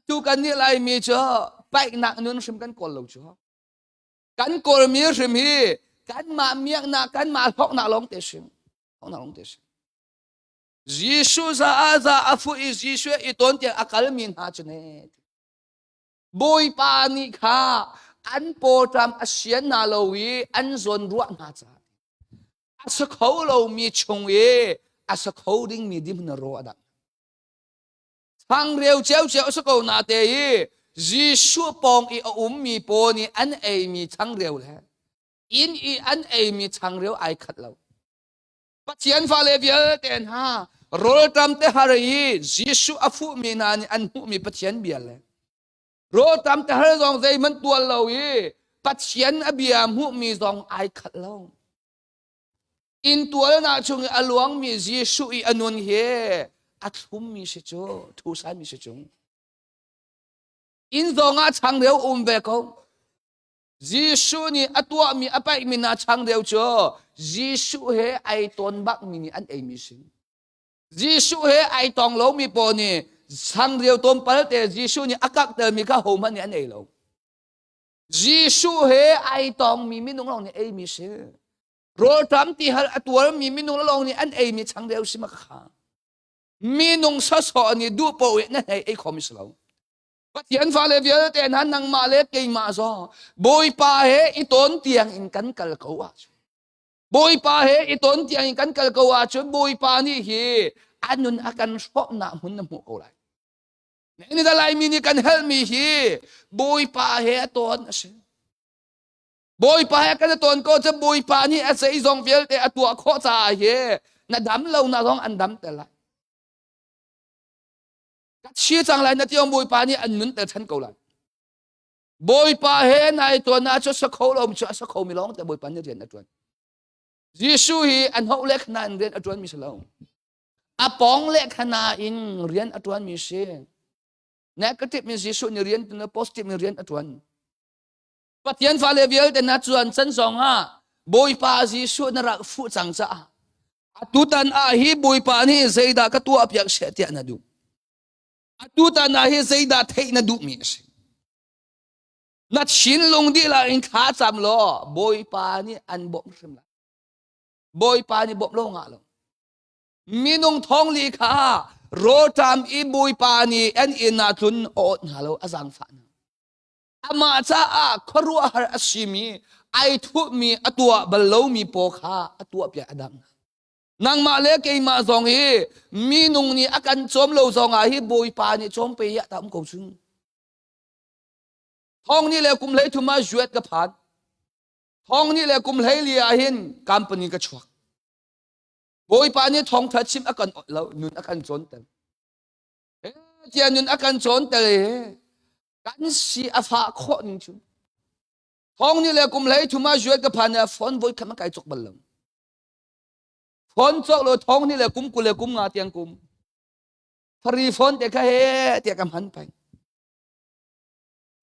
จูกันนี่ไรมีเจอเป็กนักนุนชิมกันโกลลูเจอกันโกลมีชิมฮีกันมาเมียนักกันมาพกนักลงเตชิมพกนักลงเตชิมยิสุซาอาซาอาฟุอิยิสุอีตอนเตียงอากาลมินหาจเนตบุยปานี่ค่ะอันโปรตามอาเซียนนาโลวีอันซนรัวนาจาอาสเขาเรามีชงเออาสเขาดิ้งมีดิมนรัวดังทางเรียวเจ้าอาสเขานาเตยจีชัวปองอีมีโปนี่อันเอมีทางเรียวแล้วอินอีอันเอมีทางเรียวไอขัดเราปัจเจียนฟาเลเวียเตนฮะโรลตามเตฮารีจีชัวอฟูมีนานี่อันหูมีปัจเจียนเบียเลยโรตามแต่ฮาร์ซองใจมันตัวเราอีปัจเจียนอเบียมหูมีซองไอขัดเราอินตัวน่าชงอลวงมียิสุอีอนุนเฮอัตุมมีสิจูทุสานมีสิจงอินซองอาชังเดียวเบกยิสุนี่อตัวมีอไปมีนาชังเดียวจ้อยิสุเฮไอตนบักมีนี่อันเอมีสิยิสุเฮไอตองเรามีปอนี่สังเดียวต้นปลาเตจิสุนี่อากักเตมีข้าหูมันเนี่ยอันเอเราจิสุเฮไอตองมีมินุงเราเนี่ยเอมีเสโรตามที่ฮัลตัวมีมินุงเราเนี่ยอันเอมีสังเดียวสิมาข้ามินุงสะสอนี่ดูปวยนั่นเอคอมิสเราปัจจัยฟ้าเลเวียเตนั้นนังมาเลกเกยมาซอบุยปาเฮอีต้นเตียงอินกันกัลกาวาบุยปาเฮอีต้นเตียงอินกันกัลกาวาชบุยปานี่เฮอันนุนอากันชอบหน้าหุ่นน้ำหัวอะไรนี่แต่ลายมีนี่กันเฮลมีฮีบุยปาเฮตอนสิบุยปาเฮกันตอนก็จะบุยปานี่อาศัยซองเฟียลแต่ตัวข้อใจเฮน่ะดำเราน่ะร้องอันดำแต่ละกัดชี้จังไรน่ะที่องบุยปานี่อันนุนแต่ฉันก็ละบุยปาเฮนายตัวน่ะจะสักเขาเราจะสักเขามีร้องแต่บุยปานี่เรียนอันจวนยิสุฮีอันเขาเล็กนาเรียนอันจวนมีสลองอาปองเล็กนาอินเรียนอันจวนมีเสียnegatif mi Yesus ni rian tu positif mi rian atuan patian fale vial te natuan san song ha boy pa Yesus na ra fu chang cha atutan a hi boy pa ni zeida ka tu apyak she tia na du atutan a hi zeida thei na du mi se na chin long di la in kha cham lo boy pa ni an bom sim la boy pa ni bom lo nga lo minung thong li khaโรตามอีบุยปานีเอ็นอินาทุนโอดฮัลโหลอาจารย์ฝันอามาจ้าครัวฮาร์ชิมีไอทุมีอตัวบลลูมีโปคาอตัวเปียอดังนางมาเลกเอมาซองฮีมีนุงนี่อาการจมโลซองฮีบุยปานีจมไปยะตามกูซึ่งท้องนี่แหละกุมเลยทุมาจวดกับผ่านท้องนี่แหละกุมเลยเลียหินกัมปนีกระชวก bôi pa ni thong thật chim akan lâu nun akan chốn tel chia nun akan chốn tel kan si afa kho ning chu thong ni le kum lấy thu ma juat ka phana phone voi khama kai chok balam phone chok lo thong ni le kum ku le kum nga tiang kum free phone te ka he te kam han pai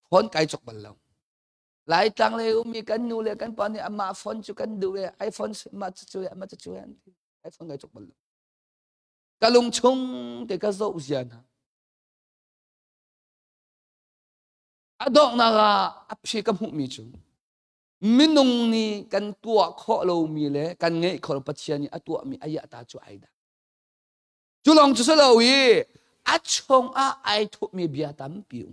phone kai chok balam lại tăng lên mi kan nu le kan pa ni ama phone chu kan du le iPhone ma chu an iPhone kai chok balam kalung chung te ka zo zian ha adok na ga apsi kam hu mi chu minung ni kan tua kho lo mi le kan ngei kho pathian ni atua mi aya ta chu aida chu long chu lo yi a chong a ai thu mi bia tam piu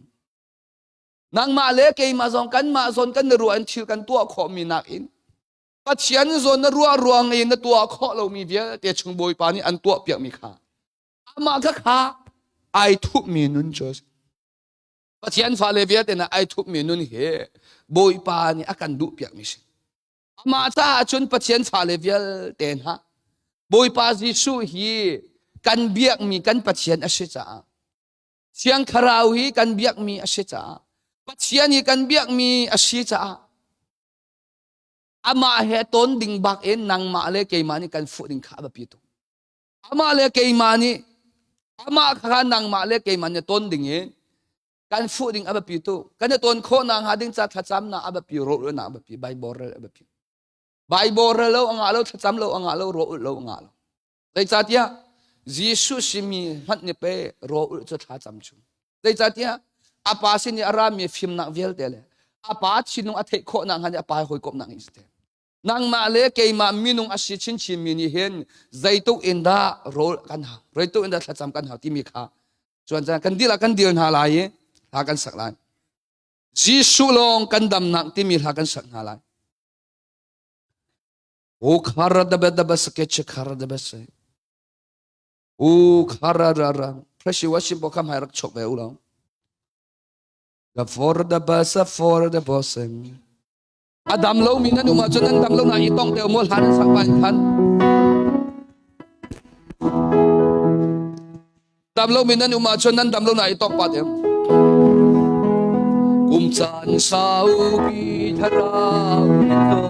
nang ma le ke ma zong kan ru an thil kan tua kho mi nak in pathian zon na ruwa ngei na tua kho lo mi bia te chung boi pa ni an tua piak mi kha ama kha ai thu mi nun chu pathian fa le bia te na ai thu mi nun he boi pa ni akan du piak mi ama ta chun pathian fa le bia ten ha boi pa Jesu hi kan biak mi kan pathian a se cha siang kharau hi kan biak mi a se cha pathian hi kan biak mi a se cha ama he ton ding bak en nang ma le ke mani kan fu ding kha ba pi tu ama le ke mani ama kha nang ma le ke mani ton ding en kan fu ding aba pi tu kan ton kho nang ha ding cha tha cham na aba pi ro na aba pi bible aba pi bible lo anga lo tha cham lo anga lo ro lo anga lo dei cha tia Jesus simi hat ni pe ro cha tha cham chu dei cha tia apa sin ni ara mi phim na vel tele apa chinung a the kho nang han apa hoi kop nang iste nang ma le ke ma minung a si chin chi mi ni hen zaitu inda ro kan ha zaitu inda tha cham kan ha ti mi kha chuan cha kan dil na lai ha kan sak lai Jesu long kan dam nak ti mi ha kan sak na lai o khara da ba sketch khara da ba se o khara ra fresh worship bo kam ha rak chok be ulo the for the bus for the bossing adam lo minan uma chuan dam lo na itong te mol han sak pan khan dam lo minan uma chuan dam lo na itong pa dem kum chan sau bi thara to